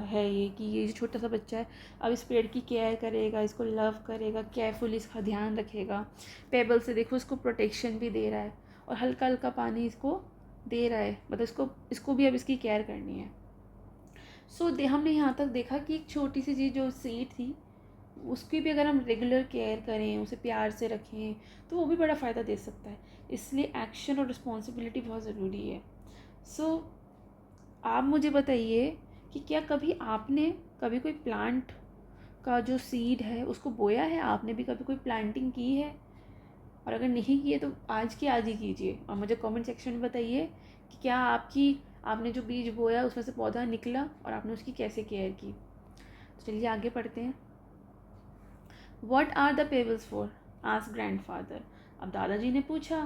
है ये, कि ये जो छोटा सा बच्चा है अब इस पेड़ की केयर करेगा, इसको लव करेगा, केयरफुली इसका ध्यान रखेगा। पेबल से देखो इसको प्रोटेक्शन भी दे रहा है और हल्का हल्का पानी इसको दे रहा है, मतलब इसको भी अब इसकी केयर करनी है। सो हमने यहाँ तक देखा कि एक छोटी सी चीज़ जो सीड थी उसकी भी अगर हम रेगुलर केयर करें, उसे प्यार से रखें, तो वो भी बड़ा फ़ायदा दे सकता है। इसलिए एक्शन और रिस्पॉन्सिबिलिटी बहुत ज़रूरी है। सो आप मुझे बताइए कि क्या कभी आपने कभी कोई प्लांट का जो सीड है उसको बोया है, आपने भी कभी कोई प्लांटिंग की है? और अगर नहीं की है तो आज की आज ही कीजिए और मुझे कमेंट सेक्शन में बताइए कि क्या आपने जो बीज बोया उसमें से पौधा निकला और आपने उसकी कैसे केयर की। तो चलिए आगे पढ़ते हैं। What are the pebbles for asked grandfather. अब दादाजी ने पूछा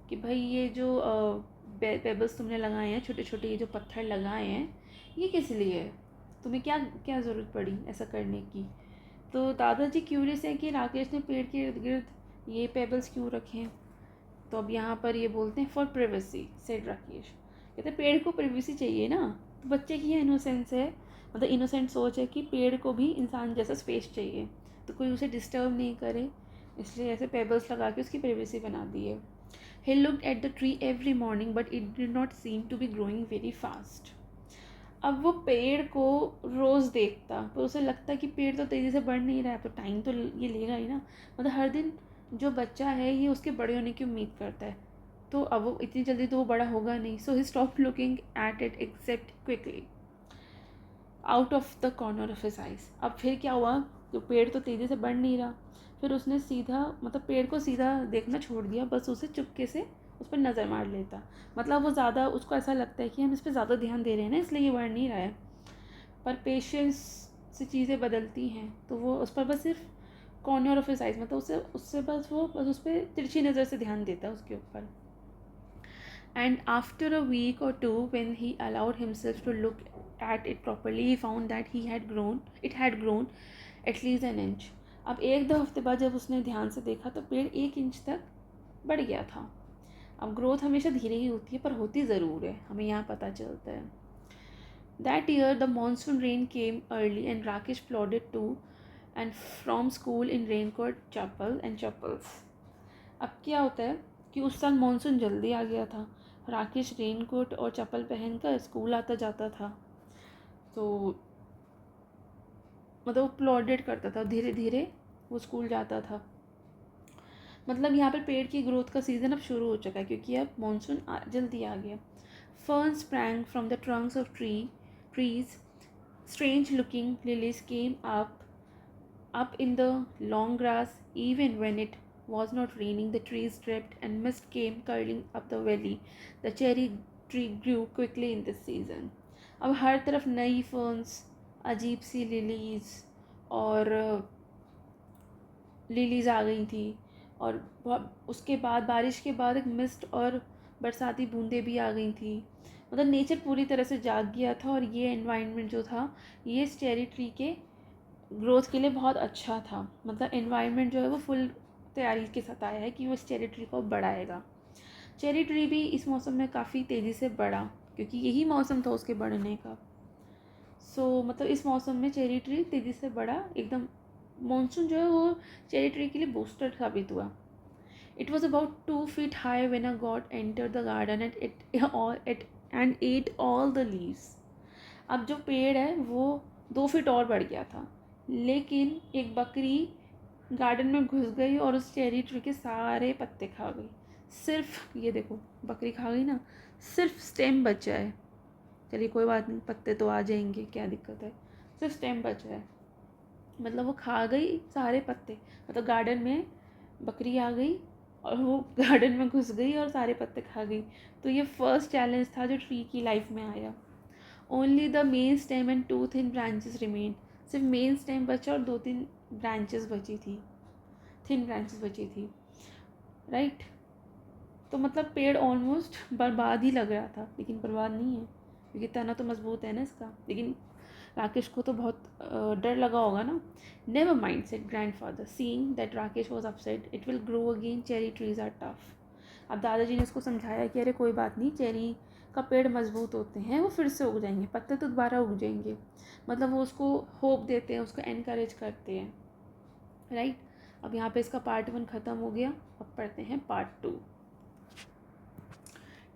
कि भाई ये जो पेबल्स तुमने लगाए हैं, छोटे छोटे ये जो पत्थर लगाए हैं, ये किस लिए है, तुम्हें क्या क्या ज़रूरत पड़ी ऐसा करने की। तो दादाजी क्यूरियस है कि राकेश ने पेड़ के इर्द गिर्द ये पेबल्स क्यों रखे हैं। तो अब यहाँ पर ये बोलते हैं फॉर प्रिवेसी सेड राकेश। कहते हैं पेड़ को प्रिवेसी चाहिए ना, तो बच्चे की इनोसेंस है, मतलब इनोसेंट सोच है कि पेड़ को भी इंसान जैसा स्पेस चाहिए, तो कोई उसे डिस्टर्ब नहीं करे, इसलिए ऐसे पेबल्स लगा के उसकी प्राइवेसी बना दी है। He looked at the tree every morning but it did not seem to be growing very fast. अब वो पेड़ को रोज़ देखता पर उसे लगता कि पेड़ तो तेज़ी से बढ़ नहीं रहा है, तो टाइम तो ये लेगा ही ना, मतलब हर दिन जो बच्चा है ये उसके बड़े होने की उम्मीद करता है, तो अब वो इतनी जल्दी तो वो बड़ा होगा नहीं। So he stop looking at it except quickly out of the corner of his eyes. अब फिर क्या हुआ, तो पेड़ तो तेज़ी से बढ़ नहीं रहा, फिर उसने सीधा, मतलब पेड़ को सीधा देखना छोड़ दिया, बस उसे चुपके से उस पर नज़र मार लेता। मतलब वो ज़्यादा, उसको ऐसा लगता है कि हम इस पर ज़्यादा ध्यान दे रहे हैं ना इसलिए ये बढ़ नहीं रहा है, पर पेशेंस से चीज़ें बदलती हैं, तो वो उस पर बस सिर्फ कॉर्नर ऑफ हिज आइज, मतलब उससे बस उस पर तिरछी नज़र से ध्यान देता है उसके ऊपर। And after a week or two, when he allowed himself to look at it properly, he found that it had grown at least an inch. अब 1-2 हफ्ते बाद जब उसने ध्यान से देखा तो पेड़ 1 इंच तक बढ़ गया था। अब ग्रोथ हमेशा धीरे ही होती है पर होती ज़रूर है, हमें यहाँ पता चलता है। That year the monsoon rain came early and Rakesh plodded to and from school in raincoat, chapel and chappals. अब क्या होता है कि उस साल मानसून जल्दी आ गया था, राकेश रेनकोट और चप्पल पहनकर स्कूल आता जाता था, तो मतलब वो प्लॉडेड करता था, धीरे धीरे वो स्कूल जाता था। मतलब यहाँ पर पेड़ की ग्रोथ का सीज़न अब शुरू हो चुका है क्योंकि अब मानसून जल्दी आ गया। Fern sprang from the trunks of trees, strange looking lilies came up in the long grass. Even when it was not raining, the trees dripped and mist came curling up the valley. The cherry tree grew quickly in this season. अब हर तरफ नई फर्न्स, अजीब सी लिलीज़ और लिलीज़ आ गई थी। और उसके बाद बारिश के बाद एक मिस्ट और बरसाती बूंदें भी आ गई थी। मतलब नेचर पूरी तरह से जाग गया था और ये एनवायरनमेंट जो था ये चेरी ट्री के ग्रोथ के लिए बहुत अच्छा था। मतलब एनवायरनमेंट जो है वो फुल तैयारी के साथ आया है कि वो इस चेरी ट्री को बढ़ाएगा। चेरी ट्री भी इस मौसम में काफ़ी तेज़ी से बढ़ा क्योंकि यही मौसम था उसके बढ़ने का। मतलब इस मौसम में चेरी ट्री तेज़ी से बढ़ा एकदम। मानसून जो है वो चेरी ट्री के लिए बूस्टर साबित हुआ। It was about 2 feet high when a god entered the garden and ate all the leaves. अब जो पेड़ है वो 2 feet और बढ़ गया था, लेकिन एक बकरी गार्डन में घुस गई और उस चेरी ट्री के सारे पत्ते खा गई। सिर्फ ये देखो, बकरी खा गई ना, सिर्फ स्टेम बचा है। चलिए कोई बात नहीं, पत्ते तो आ जाएंगे, क्या दिक्कत है, सिर्फ स्टेम बचा है। मतलब वो खा गई सारे पत्ते। मतलब गार्डन में बकरी आ गई और वो गार्डन में घुस गई और सारे पत्ते खा गई। तो ये फर्स्ट चैलेंज था जो ट्री की लाइफ में आया। Only the main stem and 2 thin branches remain. सिर्फ मेन स्टेम बचा और 2-3 ब्रांचेस बची थी, थिन ब्रांचेस बची थी, राइट। तो मतलब पेड़ ऑलमोस्ट बर्बाद ही लग रहा था, लेकिन बर्बाद नहीं है क्योंकि तना तो मजबूत है ना इसका। लेकिन राकेश को तो बहुत डर लगा होगा ना। Never mind said grandfather, seeing that Rakesh was upset, it will grow again, cherry trees are tough. अब दादाजी ने उसको समझाया कि अरे कोई बात नहीं, चेरी का पेड़ मजबूत होते हैं, वो फिर से उग जाएंगे, पत्ते तो दोबारा उग जाएंगे। मतलब वो उसको होप देते हैं, उसको एनकरेज करते हैं, राइट। अब यहाँ पे इसका पार्ट 1 ख़त्म हो गया। अब पढ़ते हैं part 2।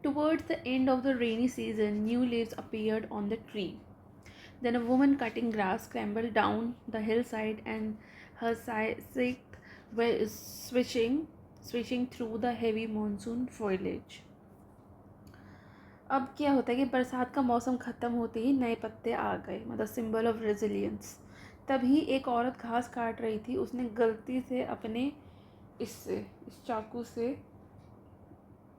Towards the end of the rainy season, new leaves appeared on the tree. Then a woman cutting grass scrambled down the hillside, and her scythe was swishing through the heavy monsoon foliage. अब क्या होता है कि बरसात का मौसम ख़त्म होते ही नए पत्ते आ गए, मतलब सिंबल ऑफ रेजिलियंस। तभी एक औरत घास काट रही थी, उसने गलती से अपने इस चाकू से,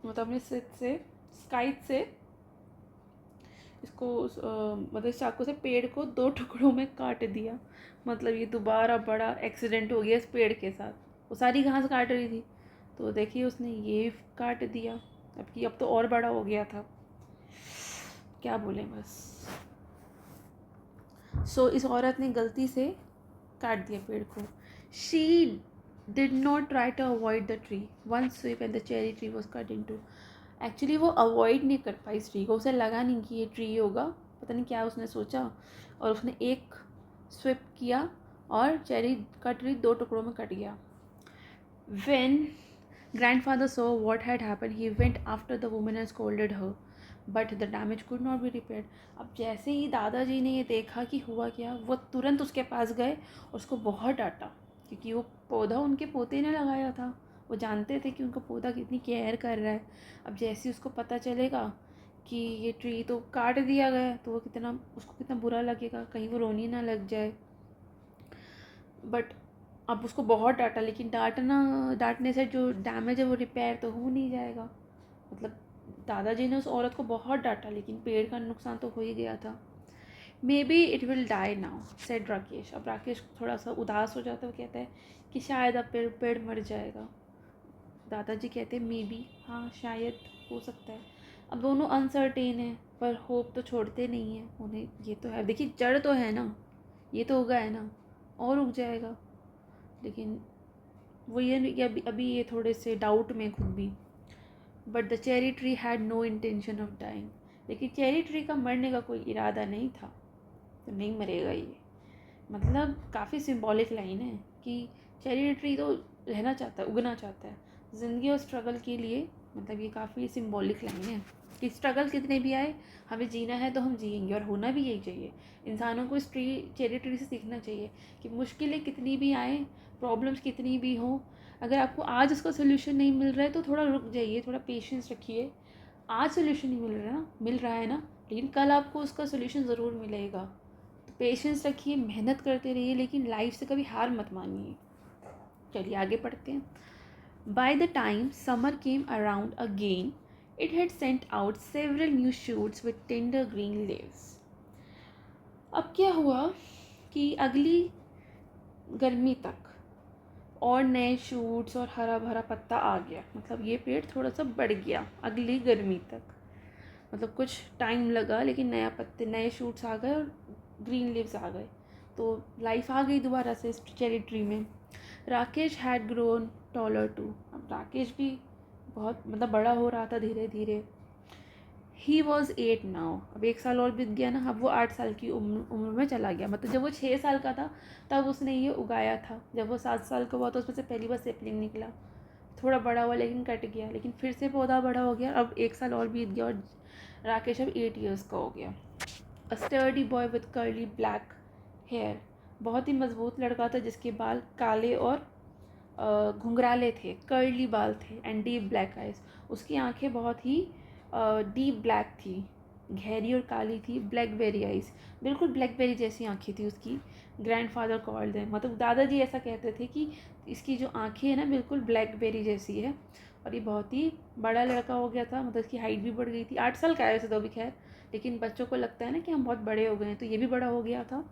मतलब अपने स्काइट से इसको मतलब इस चाकू से पेड़ को 2 टुकड़ों में काट दिया। मतलब ये दोबारा बड़ा एक्सीडेंट हो गया इस पेड़ के साथ। वो सारी घास काट रही थी तो देखिए उसने ये काट दिया। अब तो और बड़ा हो गया था, क्या बोलें बस। इस औरत ने गलती से काट दिया पेड़ को। She did not try to avoid the tree, one sweep and the cherry tree was cut in two. Actually वो अवॉइड नहीं कर पाई इस ट्री को, उसे लगा नहीं कि ये ट्री होगा, पता नहीं क्या उसने सोचा, और उसने एक स्विप किया और चेरी का ट्री 2 टुकड़ों में कट गया। When grandfather saw what had happened, he went after the woman and scolded her, but the damage could not be repaired. अब जैसे ही दादाजी ने ये देखा कि हुआ क्या, वो तुरंत उसके पास गए और उसको बहुत डांटा, क्योंकि वो पौधा उनके पोते ने लगाया था। वो जानते थे कि उनका पौधा कितनी केयर कर रहा है। अब जैसे ही उसको पता चलेगा कि ये ट्री तो काट दिया गया, तो वो उसको कितना बुरा लगेगा, कहीं वो रोने ना लग जाए। बट अब उसको बहुत डांटा, लेकिन डांटने से जो डैमेज है वो रिपेयर तो हो नहीं जाएगा। मतलब दादाजी ने उस औरत को बहुत डांटा, लेकिन पेड़ का नुकसान तो हो ही गया था। Maybe it will die now, said Rakesh. अब राकेश थोड़ा सा उदास हो जाता है, वो कहता है कि शायद अब पेड़ मर जाएगा। दादाजी कहते हैं मे बी, हाँ शायद हो सकता है। अब दोनों अनसर्टेन है, पर होप तो छोड़ते नहीं हैं उन्हें। ये तो है, देखिए जड़ तो है ना, ये तो उगा है ना, और उग जाएगा। लेकिन वो ये अभी ये थोड़े से डाउट में खुद भी। But the cherry tree had no intention of dying. लेकिन चेरी ट्री का मरने का कोई इरादा नहीं था, तो नहीं मरेगा ये। मतलब काफ़ी सिंबॉलिक लाइन है कि चेरी ट्री तो रहना चाहता है, उगना चाहता है। ज़िंदगी और स्ट्रगल के लिए मतलब ये काफ़ी सिंबॉलिक लाइन है कि स्ट्रगल कितने भी आए, हमें जीना है तो हम जिएंगे, और होना भी यही चाहिए। इंसानों को इस चेरी ट्री से सीखना चाहिए कि मुश्किलें कितनी भी आए, प्रॉब्लम्स कितनी भी हो, अगर आपको आज उसका सोल्यूशन नहीं मिल रहा है तो थोड़ा रुक जाइए, थोड़ा पेशेंस रखिए। आज सोल्यूशन नहीं मिल रहा है ना, लेकिन कल आपको उसका सोल्यूशन ज़रूर मिलेगा। तो पेशेंस रखिए, मेहनत करते रहिए, लेकिन लाइफ से कभी हार मत मानिए। चलिए आगे पढ़ते हैं। By the time summer came around again, it had sent out several new shoots with tender green leaves. अब क्या हुआ कि अगली गर्मी तक और नए शूट्स और हरा भरा पत्ता आ गया, मतलब ये पेड़ थोड़ा सा बढ़ गया अगली गर्मी तक। मतलब कुछ टाइम लगा लेकिन नया पत्ते नए शूट्स आ गए और ग्रीन लीव्स आ गए, तो लाइफ आ गई दोबारा से इस चेरी ट्री में। Rakesh had grown taller too. अब राकेश भी बहुत मतलब बड़ा हो रहा था धीरे धीरे। He was 8 now. अब 1 साल और बीत गया ना, अब वो 8 साल की उम्र में चला गया। मतलब जब वो 6 साल का था तब उसने ये उगाया था, जब वो 7 साल का हुआ तो उसमें से पहली बार सेपलिंग निकला, थोड़ा बड़ा हुआ लेकिन कट गया, लेकिन फिर से पौधा बड़ा हो गया। अब 1 साल और बीत गया और राकेश अब 8 ईयर्स का हो गया। A sturdy boy with curly black hair. बहुत ही मजबूत लड़का था जिसके बाल काले और घुंघराले थे, कर्ली बाल थे, एंड डीप ब्लैक आइज। उसकी आंखें बहुत ही डीप ब्लैक थी, गहरी और काली थी। ब्लैकबेरी आइज, बिल्कुल ब्लैकबेरी जैसी आंखें थी उसकी। ग्रैंडफादर कॉल्ड देम, मतलब दादाजी ऐसा कहते थे कि इसकी जो आंखें हैं ना बिल्कुल ब्लैकबेरी जैसी है। और ये बहुत ही बड़ा लड़का हो गया था, मतलब इसकी हाइट भी बढ़ गई थी। 8 साल का है वैसे तो अभी खैर, लेकिन बच्चों को लगता है ना कि हम बहुत बड़े हो गए हैं, तो ये भी बड़ा हो गया था।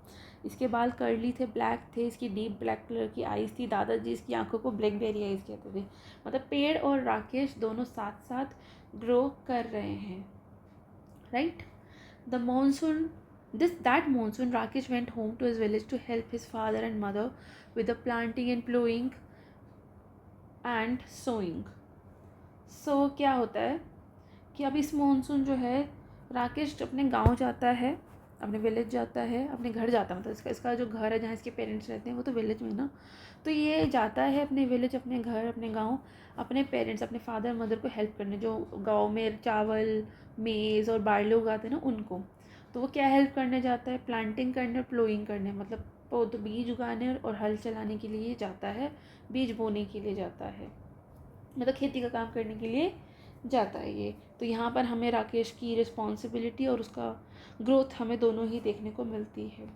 इसके बाल कर्ली थे, ब्लैक थे, इसकी डीप ब्लैक कलर की आइज़ थी। दादाजी इसकी आंखों को ब्लैकबेरी आइज़ कहते थे। मतलब पेड़ और राकेश दोनों साथ साथ ग्रो कर रहे हैं, right. The monsoon this that monsoon Rakesh went home to his village to help his father and mother with the planting and ploughing and sowing. So क्या होता है कि अब इस मानसून जो है राकेश अपने गांव जाता है, अपने विलेज जाता है, अपने घर जाता है, मतलब इसका जो घर है जहाँ इसके पेरेंट्स रहते हैं वो तो विलेज में ना, तो ये जाता है अपने विलेज, अपने घर, अपने गांव, अपने पेरेंट्स, अपने फादर मदर को हेल्प करने, जो गांव में चावल मेज़ और बारले उगाते हैं ना उनको। तो वो क्या हेल्प करने जाता है, प्लांटिंग करने और प्लोइंग करने, मतलब पौध बीज उगाने और हल चलाने के लिए जाता है, बीज बोने के लिए जाता है, मतलब खेती का काम करने के लिए जाता है ये। तो यहाँ पर हमें राकेश की रिस्पॉन्सिबिलिटी और उसका ग्रोथ हमें दोनों ही देखने को मिलती है।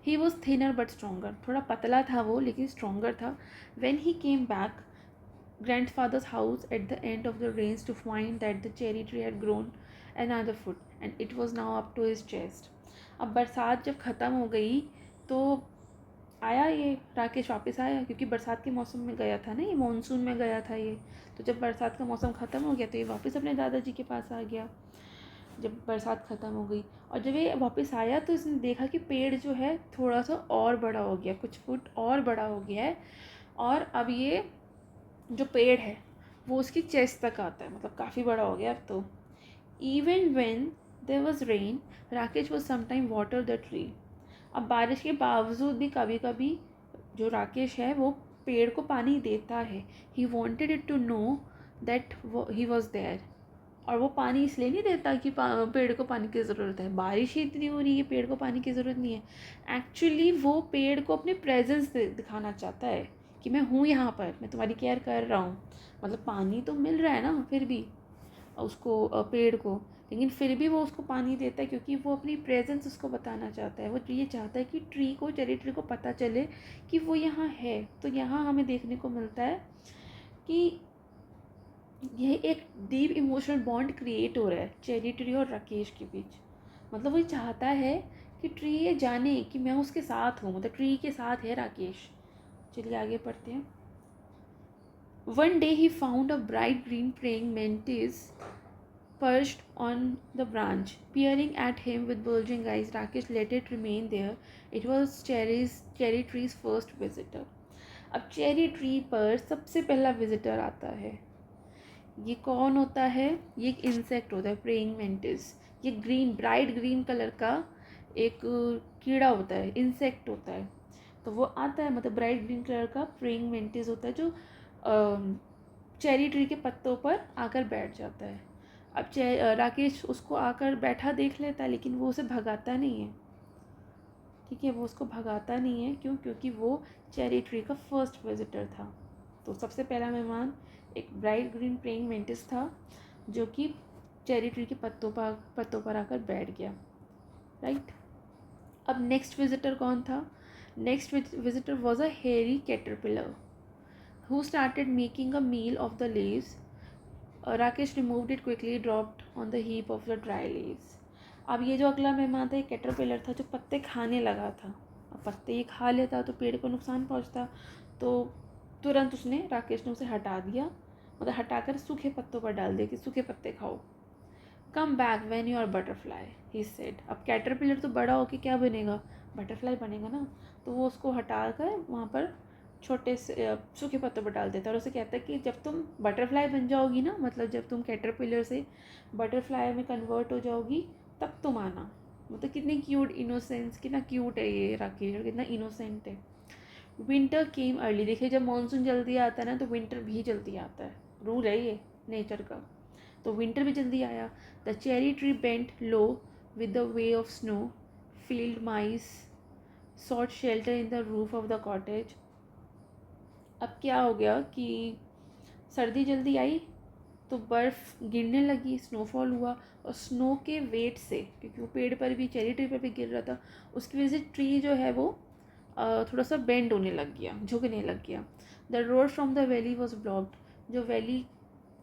He was thinner but stronger, थोड़ा पतला था वो लेकिन स्ट्रोंगर था। When he came back grandfather's house at the end of the rains to find that the cherry tree had grown another foot and it was now up to his chest. अब बरसात जब ख़त्म हो गई तो आया ये राकेश वापस आया, क्योंकि बरसात के मौसम में गया था ना, ये मानसून में गया था ये। तो जब बरसात का मौसम ख़त्म हो गया तो ये वापस अपने दादाजी के पास आ गया जब बरसात ख़त्म हो गई। और जब ये वापस आया तो इसने देखा कि पेड़ जो है थोड़ा सा और बड़ा हो गया, कुछ फुट और बड़ा हो गया है, और अब ये जो पेड़ है वो उसकी चेस्ट तक आता है, मतलब काफ़ी बड़ा हो गया अब तो। Even when there was rain Rakesh was sometime water the tree. अब बारिश के बावजूद भी कभी कभी जो राकेश है वो पेड़ को पानी देता है। He wanted it to know that he was there. और वो पानी इसलिए नहीं देता कि पेड़ को पानी की ज़रूरत है, बारिश ही इतनी हो रही है, पेड़ को पानी की ज़रूरत नहीं है। एक्चुअली वो पेड़ को अपनी प्रेजेंस दिखाना चाहता है कि मैं हूँ यहाँ पर, मैं तुम्हारी केयर कर रहा हूँ। मतलब पानी तो मिल रहा है ना फिर भी उसको, पेड़ को, लेकिन फिर भी वो उसको पानी देता है क्योंकि वो अपनी प्रेजेंस उसको बताना चाहता है। वो ये चाहता है कि ट्री को, चेरी ट्री को पता चले कि वो यहाँ है। तो यहाँ हमें देखने को मिलता है कि यह एक डीप इमोशनल बॉन्ड क्रिएट हो रहा है चेरी ट्री और राकेश के बीच। मतलब वो चाहता है कि ट्री ये जाने कि मैं उसके साथ हूँ, मतलब ट्री के साथ है राकेश। चलिए आगे पढ़ते हैं। One day he found a bright green praying mantis perched on the branch, peering at him with bulging eyes. Rakesh let it remain there. It was cherry tree's first visitor. अब चेरी ट्री पर सबसे पहला विजिटर आता है। ये कौन होता है, ये एक इंसेक्ट होता है, प्रेइंग मेंटिस। ये ग्रीन, ब्राइट ग्रीन कलर का एक कीड़ा होता है, इंसेक्ट होता है। तो वो आता है, मतलब ब्राइट ग्रीन कलर का प्रेइंग मेंटिस होता है जो चेरी ट्री के पत्तों पर आकर बैठ जाता है। अब राकेश उसको आकर बैठा देख लेता है लेकिन वो उसे भगाता नहीं है, ठीक है, वो उसको भगाता नहीं है। क्यों? क्योंकि वो चेरी ट्री का फर्स्ट विजिटर था। तो सबसे पहला मेहमान एक ब्राइट ग्रीन प्रेइंग मेंटिस था जो कि चेरी ट्री के पत्तों पर आकर बैठ गया, राइट। अब नेक्स्ट विजिटर कौन था? Next visitor was a hairy caterpillar who started making a meal of the leaves. Rakesh removed it quickly, dropped on the heap of the dry leaves. अब ये जो अगला मेहमान था, एक कैटरपिलर था जो पत्ते खाने लगा था। अब पत्ते ये खा लेता तो पेड़ को नुकसान पहुंचता, तो तुरंत उसने, राकेश ने उसे हटा दिया, मतलब हटाकर सूखे पत्तों पर डाल दिया कि सूखे पत्ते खाओ। Come back when you are butterfly, he said. अब कैटरपिलर तो बड़ा होके क्या बनेगा, बटरफ्लाई बनेगा ना। तो वो उसको हटा कर वहाँ पर छोटे से सूखे पत्तों पर डाल देता है और उसे कहता है कि जब तुम बटरफ्लाई बन जाओगी ना, मतलब जब तुम कैटरपिलर से बटरफ्लाई में कन्वर्ट हो जाओगी, तब तुम आना। मतलब कितनी क्यूट इनोसेंस, कितना क्यूट है ये राकेश और कितना इनोसेंट है। विंटर केम अर्ली, देखिए जब मानसून जल्दी आता है ना तो विंटर भी जल्दी आता है, रूल है ये नेचर का। तो विंटर भी जल्दी आया। The cherry tree bent low with the weight of snow, field mice sought shelter in the roof of the cottage. अब क्या हो गया कि सर्दी जल्दी आई तो बर्फ़ गिरने लगी, स्नोफॉल हुआ, और स्नो के वेट से, क्योंकि वो पेड़ पर भी, चेरी ट्री पर भी गिर रहा था, उसकी वजह से ट्री जो है वो थोड़ा सा बेंड होने लग गया, झुकने लग गया। The road from the valley was blocked, जो वैली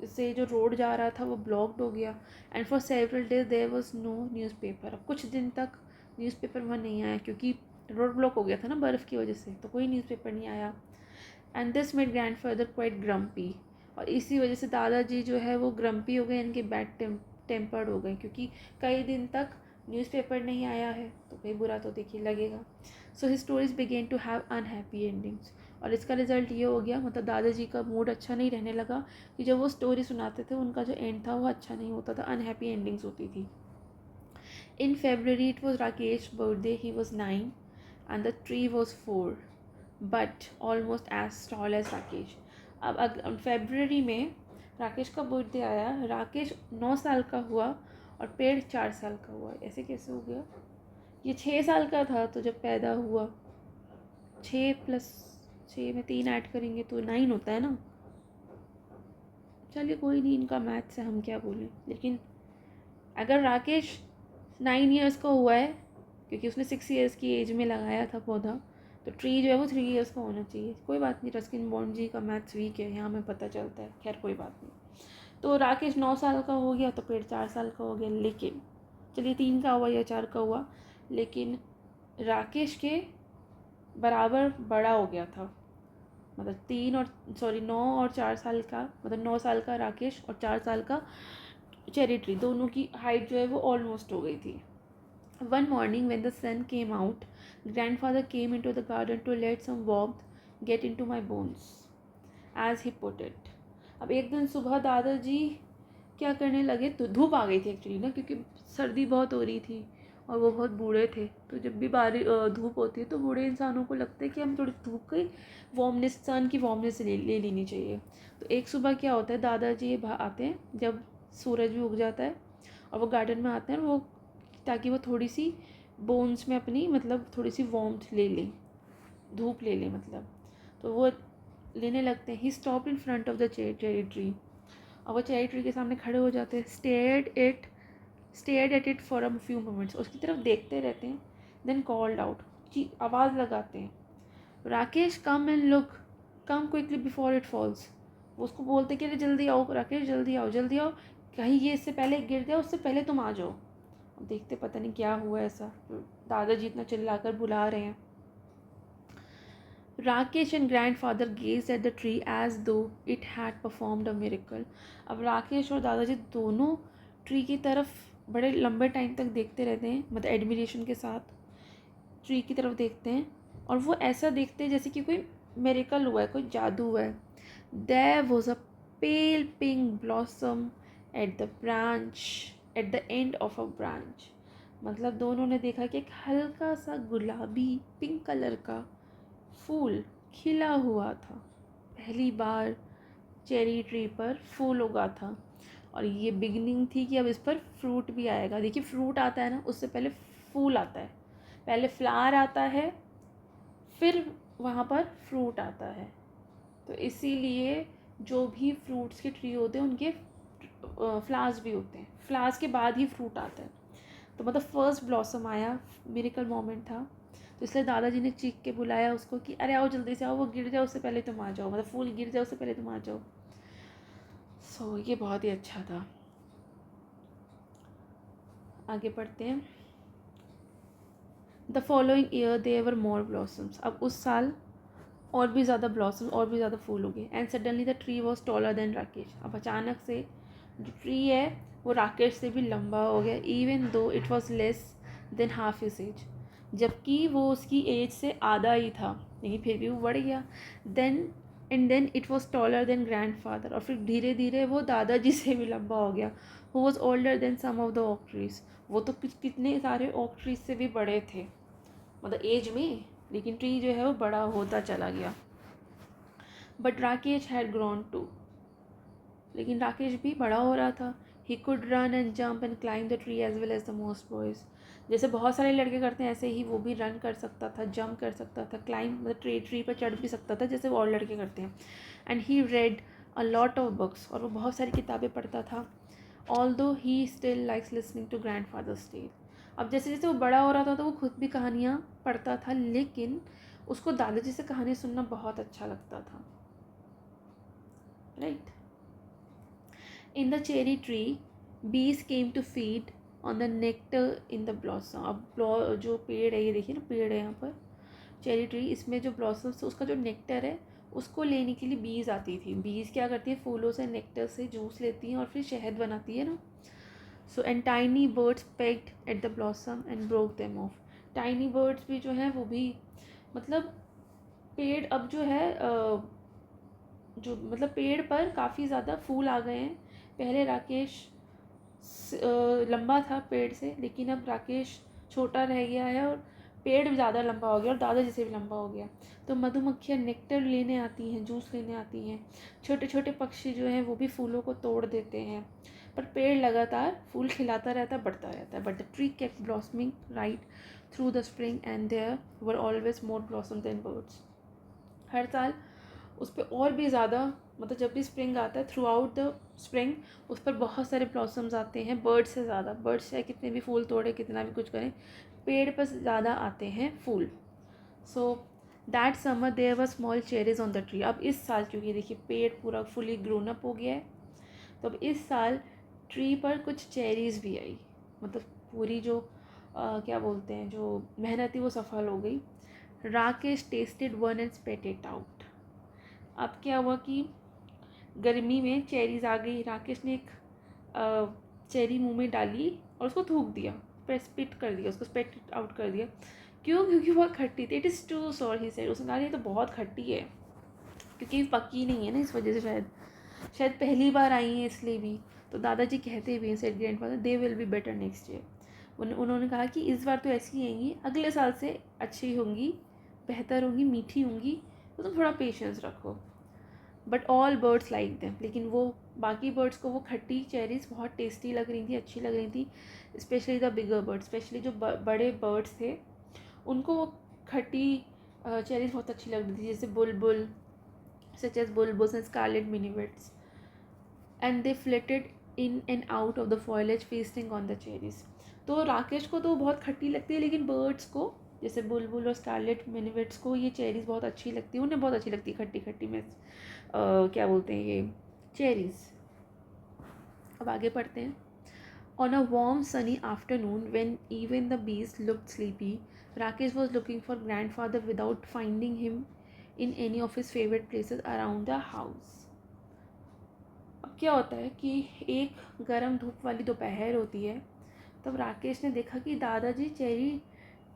से जो रोड जा रहा था वो ब्लॉक्ड हो गया। And for several days there was no newspaper, अब कुछ दिन तक न्यूज़पेपर वहाँ नहीं आया क्योंकि रोड ब्लॉक हो गया था ना बर्फ़ की वजह से, तो कोई न्यूज़पेपर नहीं आया। And this made grand father quite grumpy, और इसी वजह से दादाजी जो है वो ग्रम्पी हो गए, इनके बैड टेम्पर्ड हो गए, क्योंकि कई दिन तक न्यूज़पेपर नहीं आया है तो कहीं बुरा तो देखिए लगेगा। So his stories began to have unhappy endings, और इसका रिजल्ट ये हो गया, मतलब दादाजी का मूड अच्छा नहीं रहने लगा कि जब वो स्टोरी सुनाते थे उनका जो एंड था वो अच्छा नहीं होता था, अनहैप्पी एंडिंग्स होती थी। In February it was Rakesh birthday, he was 9 and the tree was 4 but almost as tall as Rakesh. अब फेब्रवरी में राकेश का बर्थडे आया, राकेश 9 साल का हुआ और पेड़ 4 साल का हुआ। ऐसे कैसे हो गया, ये 6 साल का था तो जब पैदा हुआ, 6 + 6 में 3 ऐड करेंगे तो 9 होता है ना। चलिए कोई नहीं, इनका मैथ से हम क्या बोलें, लेकिन अगर राकेश 9 ईयर्स का हुआ है, क्योंकि उसने 6 ईयर्स की एज में लगाया था पौधा, तो ट्री जो है वो 3 ईयर्स का होना चाहिए। कोई बात नहीं, रस्किन बॉन्ड जी का मैथ्स वीक है, यहाँ हमें पता चलता है, खैर कोई बात नहीं। तो राकेश 9 साल का हो गया तो पेड़ 4 साल का हो गया, लेकिन चलिए 3 का हुआ या 4 का हुआ, लेकिन राकेश के बराबर बड़ा हो गया था, मतलब 9 और 4 साल का, मतलब 9 साल का राकेश और 4 साल का चेरी ट्री, दोनों की हाइट जो है वो ऑलमोस्ट हो गई थी। One morning when the sun came out, grandfather came into the garden to let some warmth get into my bones, as he put it. अब एक दिन सुबह दादाजी क्या करने लगे, तो धूप आ गई थी एक्चुअली ना, क्योंकि सर्दी बहुत हो रही थी और वो बहुत बूढ़े थे, तो जब भी धूप होती है तो बूढ़े इंसानों को लगता है कि हम थोड़ी धूप की वार्मनेस, सन की वार्मनेस ले लेनी चाहिए। तो एक सुबह क्या होता है, दादाजी आते हैं जब सूरज भी उग जाता है, और वो गार्डन में आते हैं, वो ताकि वो थोड़ी सी बोन्स में अपनी, मतलब थोड़ी सी वार्मथ ले लें, धूप ले लें मतलब, तो वो लेने लगते हैं। He stop in front of the cherry tree, और वो चेरी ट्री के सामने खड़े हो जाते हैं। Stared at it for a few moments, उसकी तरफ देखते रहते हैं। देन कॉल्ड आउट, आवाज़ लगाते हैं, Rakesh come and look, come quickly before it falls. वो उसको बोलते कि अरे जल्दी आओ राकेश, जल्दी आओ जल्दी आओ, कहीं ये इससे पहले गिर जाए, उससे पहले तुम आ जाओ। अब देखते पता नहीं क्या हुआ ऐसा, दादाजी इतना चिल्लाकर बुला रहे हैं। Rakesh and grandfather gazed at the tree as though it had performed a miracle. अब राकेश और दादाजी दोनों ट्री की तरफ बड़े लंबे टाइम तक देखते रहते हैं, मतलब एडमिरेशन के साथ ट्री की तरफ देखते हैं, और वो ऐसा देखते हैं जैसे कि कोई मिरेकल हुआ है, कोई जादू हुआ है। There was a pale pink blossom at the branch, at the end of a branch. मतलब दोनों ने देखा कि एक हल्का सा गुलाबी पिंक कलर का फूल खिला हुआ था, पहली बार चेरी ट्री पर फूल उगा था, और ये बिगनिंग थी कि अब इस पर फ्रूट भी आएगा। देखिए फ्रूट आता है ना, उससे पहले फूल आता है, पहले फ्लावर आता है, फिर वहाँ पर फ्रूट आता है। तो इसीलिए जो भी फ्रूट्स के ट्री होते हैं उनके फ्लावर्स भी होते हैं, फ्लावर्स के बाद ही फ्रूट आता है। तो मतलब फर्स्ट ब्लॉसम आया, मिरेकल मोमेंट था, तो इसलिए दादाजी ने चीख के बुलाया उसको कि अरे आओ जल्दी से आओ, वो गिर जाए उससे पहले तुम आ जाओ, मतलब फूल गिर जाए उससे पहले तुम आ जाओ। सो ये बहुत ही अच्छा था। आगे पढ़ते हैं। The following year there were more blossoms, अब उस साल और भी ज़्यादा ब्लॉसम, और भी ज़्यादा फूल हो गए। And suddenly the tree was taller then Rakesh, अब अचानक से जो ट्री है वो राकेश से भी लंबा हो गया। Even though it was less than half his age, जबकि वो उसकी एज से आधा ही था, लेकिन फिर भी वो बढ़ गया। Then it was taller than grandfather, और फिर धीरे धीरे वो दादाजी से भी लंबा हो गया। Who was older than some of the oak trees, वो तो कितने सारे ओक ट्रीज से भी बड़े थे मतलब एज में, लेकिन ट्री जो है वो बड़ा होता चला गया। But Rakesh had grown too, लेकिन राकेश भी बड़ा हो रहा था। He could run and jump and climb the tree as well as the most boys, जैसे बहुत सारे लड़के करते हैं ऐसे ही वो भी रन कर सकता था, जंप कर सकता था, क्लाइम मतलब ट्री पर चढ़ भी सकता था जैसे वो और लड़के करते हैं। And he read a lot of books, और वो बहुत सारी किताबें पढ़ता था। Although he still likes listening to grandfather's tale, अब जैसे जैसे वो बड़ा हो रहा था तो वो खुद भी कहानियाँ पढ़ता था, लेकिन उसको दादाजी से कहानी सुनना बहुत अच्छा लगता था। Right. In the cherry tree bees came to feed on the nectar in the blossom, अब जो पेड़ है ये देखिए ना, पेड़ है यहाँ पर चेरी ट्री, इसमें जो ब्लॉसम्स उसका जो नेक्टर है उसको लेने के लिए बीज आती थी। बीज क्या करती है, फूलों से नेक्टर से जूस लेती हैं और फिर शहद बनाती है ना। So and tiny birds packed at the blossom and broke them of, tiny birds भी जो हैं वो भी मतलब पेड़ अब जो है जो मतलब पेड़ पर काफ़ी ज़्यादा फूल आ गए हैं। पहले राकेश लंबा था पेड़ से, लेकिन अब राकेश छोटा रह गया है और पेड़ ज़्यादा लंबा हो गया और दादाजी से भी लंबा हो गया। तो मधुमक्खियाँ नेक्टर लेने आती हैं, जूस लेने आती हैं, छोटे छोटे पक्षी जो हैं वो भी फूलों को तोड़ देते हैं, पर पेड़ लगातार फूल खिलाता रहता है, बढ़ता रहता है। But the tree kept blossoming right through the spring and there were always more blossom than birds, हर साल उस पर और भी ज़्यादा मतलब जब भी स्प्रिंग आता है थ्रू आउट द स्प्रिंग उस पर बहुत सारे ब्लॉसम्स आते हैं, बर्ड से ज़्यादा, बर्ड्स चाहे कितने भी फूल तोड़े कितना भी कुछ करें पेड़ पर ज़्यादा आते हैं फूल। So that summer there were small cherries on the tree, अब इस साल क्योंकि देखिए पेड़ पूरा फुली ग्रोन अप हो गया है तो अब इस साल ट्री पर कुछ चेरीज़ भी आई, मतलब पूरी जो क्या बोलते हैं जो मेहनत थी वो सफल हो गई। Rakesh tested one and स्पेट it out, अब क्या हुआ कि गर्मी में चेरीज़ आ गई, राकेश ने एक चेरी मुंह में डाली और उसको थूक दिया, स्पिट कर दिया, उसको स्पेट आउट कर दिया। क्यों? क्योंकि बहुत खट्टी थी। It is too sour he said, उसने कहा ये तो बहुत खट्टी है, क्योंकि पकी नहीं है ना इस वजह से, शायद पहली बार आई हैं इसलिए भी। तो दादाजी कहते भी हैं said grandfather they will be better next year, उन्होंने कहा कि इस बार तो ऐसी आएंगी, अगले साल से अच्छी होंगी, बेहतर होंगी, मीठी होंगी, तो तुम थोड़ा पेशेंस रखो। But all birds like them, लेकिन वो बाकी बर्ड्स को वो खट्टी चेरीज़ बहुत टेस्टी लग रही थी, अच्छी लग रही थी। Specially the bigger birds, specially जो बड़े बर्ड्स थे उनको वो खट्टी चेरीज़ बहुत अच्छी लग रही थी, जैसे बुलबुल, such as bulbuls and scarlet minivets, and they flitted in and out of the foliage feasting on the cherries. तो राकेश को तो बहुत खट्टी लगती है, लेकिन बर्ड्स को जैसे बुलबुल और स्कारलेट मिनीवेट्स को ये चेरीज़ बहुत अच्छी लगती है, उन्हें बहुत अच्छी लगती है खट्टी खट्टी में क्या बोलते हैं ये चेरीज़। अब आगे पढ़ते हैं। On a warm Sunny afternoon when even the bees looked sleepy, Rakesh was looking for grandfather without finding him in any of his favorite places around the house. अब क्या होता है कि एक गर्म धूप वाली दोपहर होती है, तब राकेश ने देखा कि दादाजी चेरी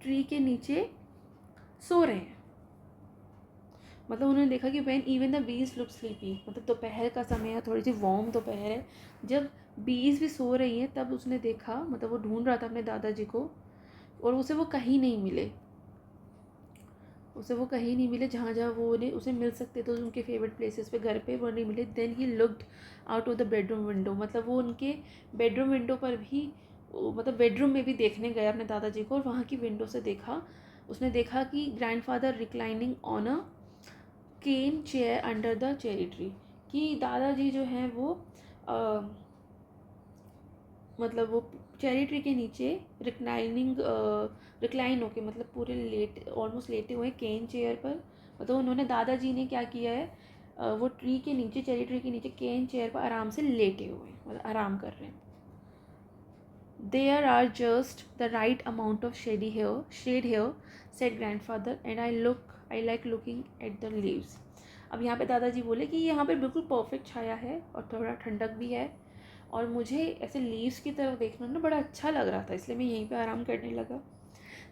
ट्री के नीचे सो रहे हैं। मतलब उन्होंने देखा कि when even the bees look sleepy, मतलब दोपहर का समय है, थोड़ी सी वार्म दोपहर है, जब बीज भी सो रही हैं तब उसने देखा, मतलब वो ढूंढ रहा था अपने दादाजी को और उसे वो कहीं नहीं मिले, उसे वो कहीं नहीं मिले जहाँ जहाँ वो उसे मिल सकते थे, उनके फेवरेट प्लेसेस पे, घर पे वो नहीं मिले। Then he looked out of the bedroom window, मतलब वो उनके बेडरूम विंडो पर भी मतलब बेडरूम में भी देखने गया अपने दादाजी को, और वहाँ की विंडो से देखा, उसने देखा कि grandfather reclining on a cane chair under the cherry tree, कि दादाजी जो हैं वो मतलब वो चेरी ट्री के नीचे रिक्लाइन होके, मतलब पूरे ऑलमोस्ट लेटे हुए केन चेयर पर, मतलब उन्होंने दादाजी ने क्या किया है वो ट्री के नीचे, चेरी ट्री के नीचे केन चेयर पर आराम से लेटे हुए हैं, मतलब आराम कर रहे हैं। There are just the right amount of shade here, said grandfather, and I like looking at the leaves. अब यहाँ पे दादाजी बोले कि यहाँ पे बिल्कुल परफेक्ट छाया है और थोड़ा ठंडक भी है, और मुझे ऐसे लीव्स की तरफ देखना ना बड़ा अच्छा लग रहा था, इसलिए मैं यहीं पे आराम करने लगा.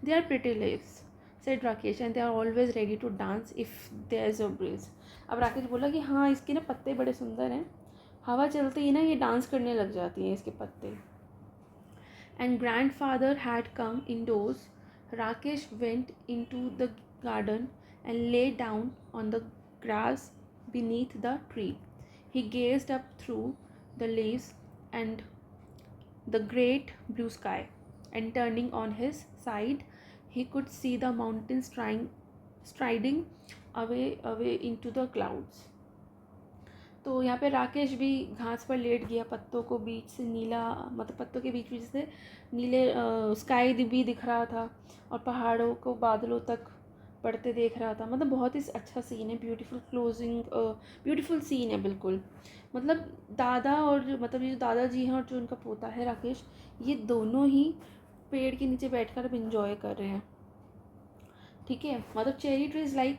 They are pretty leaves, said Rakesh, and they are always ready to dance if there is a breeze. अब राकेश बोला कि हाँ, इसके ना पत्ते बड़े सुंदर हैं, हवा चलते ही ना ये डांस करने लग जाती हैं इसके पत्ते. And grandfather had come indoors. Rakesh went into the garden and lay down on the grass beneath the tree. He gazed up through the leaves and the great blue sky, and turning on his side, he could see the mountains striding away into the clouds. तो यहाँ पे राकेश भी घास पर लेट गया, पत्तों को बीच से नीला, मतलब पत्तों के बीच बीच से नीले स्काई भी दिख रहा था, और पहाड़ों को बादलों तक बढ़ते देख रहा था. मतलब बहुत ही अच्छा सीन है, ब्यूटीफुल सीन है बिल्कुल. मतलब दादा और मतलब ये जो दादाजी हैं और जो उनका पोता है राकेश, ये दोनों ही पेड़ के नीचे बैठकर अब इंजॉय कर रहे हैं. ठीक है, मतलब cherry tree is like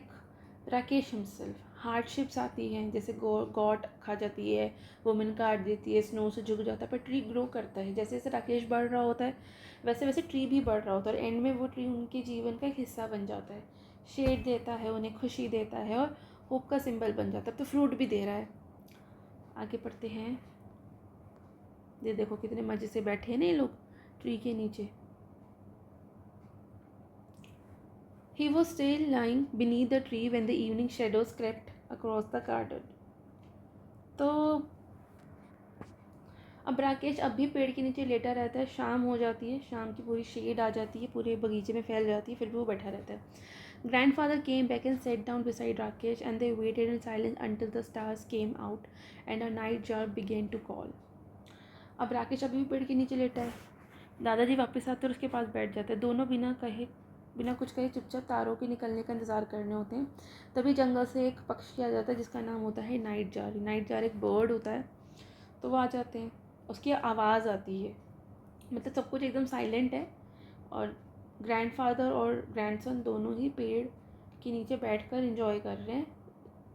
Rakesh himself. Hardships आती हैं, जैसे गॉट खा जाती है, वुमेन काट देती है, स्नो से झुक जाता है, पर ट्री ग्रो करता है. जैसे जैसे राकेश बढ़ रहा होता है वैसे वैसे ट्री भी बढ़ रहा होता है, और एंड में वो ट्री उनके जीवन का एक हिस्सा बन जाता है, शेड देता है, उन्हें खुशी देता है, और होप का सिंबल बन जाता है. तो फ्रूट भी दे रहा है. आगे पढ़ते हैं. ये देखो कितने मज़े से बैठे हैं ना ये लोग ट्री के नीचे. He was still lying beneath the tree when the evening shadows crept across the garden. तो अब राकेश अब भी पेड़ के नीचे लेटा रहता है. शाम हो जाती है, शाम की पूरी शेड आ जाती है, पूरे बगीचे में फैल जाती है, फिर भी वो बैठा रहता है. Grandfather came back and sat down beside Rakesh, and they waited in silence until the stars came out and a night jar began to call. अब राकेश अभी भी पेड़ के नीचे लेटा है. दादाजी वापस आते और उसके पास बैठ जाते हैं. दोनों बिना कुछ कहे चुपचाप तारों के निकलने का इंतज़ार करने होते हैं. तभी जंगल से एक पक्षी आ जाता है जिसका नाम होता है नाइट जार. नाइट जार एक बर्ड होता है. तो वो आ जाते हैं, उसकी आवाज़ आती है, मतलब सब कुछ एकदम साइलेंट है, और ग्रैंडफादर और ग्रैंडसन दोनों ही पेड़ के नीचे बैठकर एंजॉय कर रहे हैं,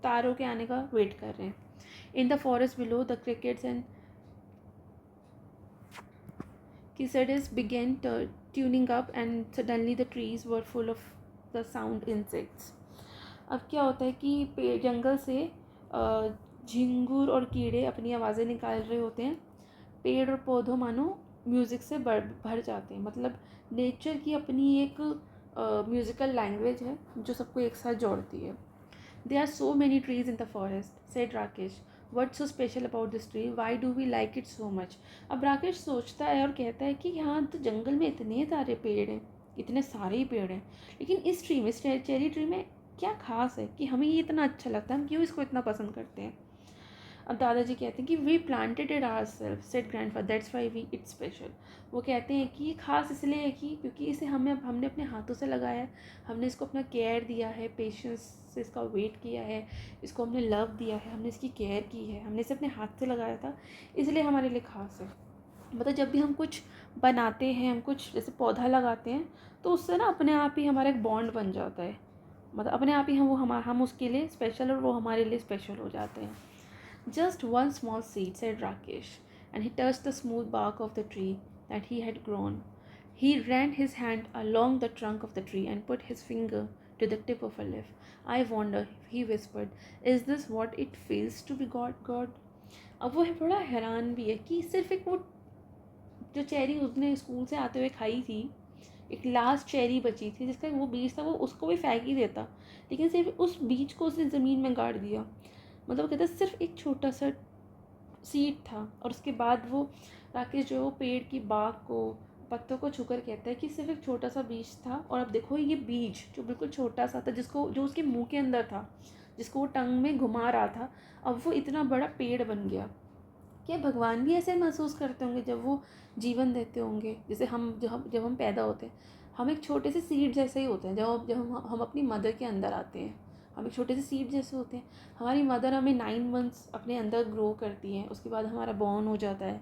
तारों के आने का वेट कर रहे हैं. In the forest below the crickets and Cicadas began tuning up, and suddenly the trees were full of the sound insects. अब क्या होता है कि जंगल से झिंगुर और कीड़े अपनी आवाज़ें निकाल रहे होते हैं. पेड़ और पौधों मानो म्यूज़िक से भर जाते हैं. मतलब नेचर की अपनी एक म्यूज़िकल लैंग्वेज है जो सबको एक साथ जोड़ती है. There are so many trees in the forest, said Rakesh. What's so special about this tree? Why do we like it so much? अब राकेश सोचता है और कहता है कि यहाँ तो जंगल में इतने सारे पेड़ हैं, इतने सारे ही पेड़ हैं, लेकिन इस ट्री में, चेरी ट्री में क्या खास है कि हमें ये इतना अच्छा लगता है, हम क्यों इसको इतना पसंद करते हैं. अब दादाजी कहते हैं कि we planted it our self, said grandfather, that's why we it's special. वो कहते हैं कि ये खास इसलिए है कि क्योंकि इसे हमने अपने हाथों से लगाया है, हमने इसको अपना केयर दिया है, पेशेंस से इसका वेट किया है, इसको हमने लव दिया है, हमने इसकी केयर की है, हमने इसे अपने हाथ से लगाया था, इसलिए हमारे लिए ख़ास है. मतलब जब भी हम कुछ बनाते हैं, हम कुछ जैसे पौधा लगाते हैं, तो उससे ना अपने आप ही हमारा एक बॉन्ड बन जाता है. मतलब अपने आप ही हम उसके लिए स्पेशल और वो हमारे लिए स्पेशल हो जाते हैं. Just one small seed, said Rakesh, and he touched the smooth bark of the tree that he had grown. He ran his hand along the trunk of the tree and put his finger to the tip of a leaf. I wonder, he whispered, is this what it feels to be God? अब वो बड़ा हैरान भी है कि सिर्फ एक वो जो चेरी उसने स्कूल से आते हुए खाई थी, एक लास्ट चेरी बची थी जिसका वो बीज था, वो उसको भी फेंक ही देता, लेकिन सिर्फ उस बीज को उसने ज़मीन में गाड़ दिया. मतलब वो कहता है सिर्फ एक छोटा सा सीड था, और उसके बाद वो राकेश जो वो पेड़ की बाग को, पत्तों को छूकर कहता है कि सिर्फ एक छोटा सा बीज था, और अब देखो ये बीज जो बिल्कुल छोटा सा था, जो उसके मुंह के अंदर था, जिसको वो टंग में घुमा रहा था, अब वो इतना बड़ा पेड़ बन गया. क्या भगवान भी ऐसे महसूस करते होंगे जब वो जीवन देते होंगे? जैसे जब हम पैदा होते हैं, हम एक छोटे से सीड जैसे ही होते हैं. जब हम अपनी मदर के अंदर आते हैं, हम एक छोटे से सीड जैसे होते हैं. हमारी मदर हमें 9 मंथ्स अपने अंदर ग्रो करती हैं, उसके बाद हमारा बॉर्न हो जाता है,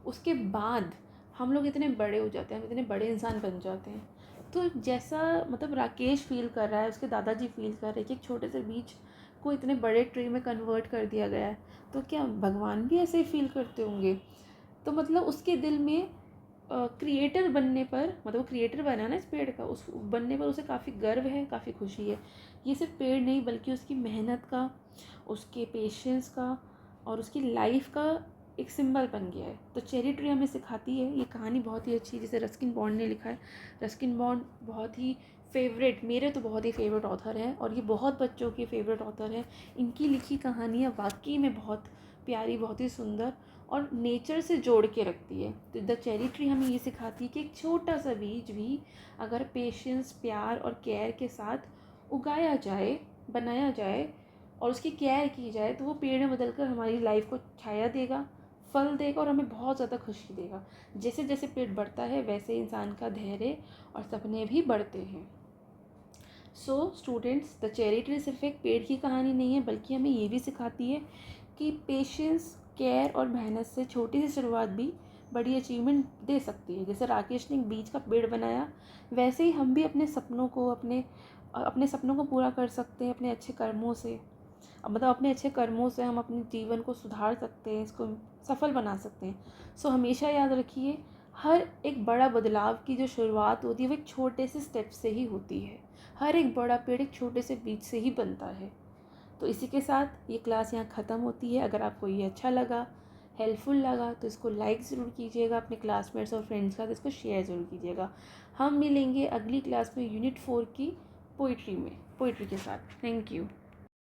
उसके बाद हम लोग इतने बड़े हो जाते हैं, हम इतने बड़े इंसान बन जाते हैं। तो जैसा मतलब राकेश फील कर रहा है, उसके दादाजी फील कर रहे हैं कि एक छोटे से बीज को इतने बड़े ट्री में कन्वर्ट कर दिया गया है, तो क्या भगवान भी ऐसे ही फील करते होंगे? तो मतलब उसके दिल में क्रिएटर बनने पर, मतलब वो क्रिएटर बना ना इस पेड़ का, उस बनने पर उसे काफ़ी गर्व है, काफ़ी खुशी है। ये सिर्फ पेड़ नहीं बल्कि उसकी मेहनत का, उसके पेशेंस का और उसकी लाइफ का एक सिंबल बन गया है। तो चेरी ट्री हमें सिखाती है, ये कहानी बहुत ही अच्छी है जिसे रस्किन बॉन्ड ने लिखा है। रस्किन बॉन्ड बहुत ही फेवरेट, मेरे तो बहुत ही फेवरेट ऑथर हैं और ये बहुत बच्चों के फेवरेट ऑथर हैं। इनकी लिखी कहानियाँ वाकई में बहुत प्यारी, बहुत ही सुंदर और नेचर से जोड़ के रखती है। तो द चेरी ट्री हमें ये सिखाती है कि एक छोटा सा बीज भी अगर पेशेंस, प्यार और केयर के साथ उगाया जाए, बनाया जाए और उसकी केयर की जाए, तो वो पेड़ में बदल कर हमारी लाइफ को छाया देगा, फल देगा और हमें बहुत ज़्यादा खुशी देगा। जैसे जैसे पेड़ बढ़ता है वैसे इंसान का धैर्य और सपने भी बढ़ते हैं। So students, the cherry tree सिर्फ एक पेड़ की कहानी नहीं है बल्कि हमें ये भी सिखाती है कि पेशेंस, केयर और मेहनत से छोटी सी शुरुआत भी बड़ी अचीवमेंट दे सकती है। जैसे राकेश ने एक बीज का पेड़ बनाया, वैसे ही हम भी अपने सपनों को अपने सपनों को पूरा कर सकते हैं अपने अच्छे कर्मों से। मतलब अपने अच्छे कर्मों से हम अपने जीवन को सुधार सकते हैं, इसको सफल बना सकते हैं। सो हमेशा याद रखिए, हर एक बड़ा बदलाव की जो शुरुआत होती है वो एक छोटे से स्टेप से ही होती है। हर एक बड़ा पेड़ एक छोटे से बीज से ही बनता है। तो इसी के साथ ये क्लास यहाँ ख़त्म होती है। अगर आपको ये अच्छा लगा, हेल्पफुल लगा, तो इसको लाइक ज़रूर कीजिएगा, अपने क्लासमेट्स और फ्रेंड्स के साथ इसको शेयर ज़रूर कीजिएगा। हम मिलेंगे अगली क्लास में यूनिट 4 की पोइट्री के साथ। Thank you.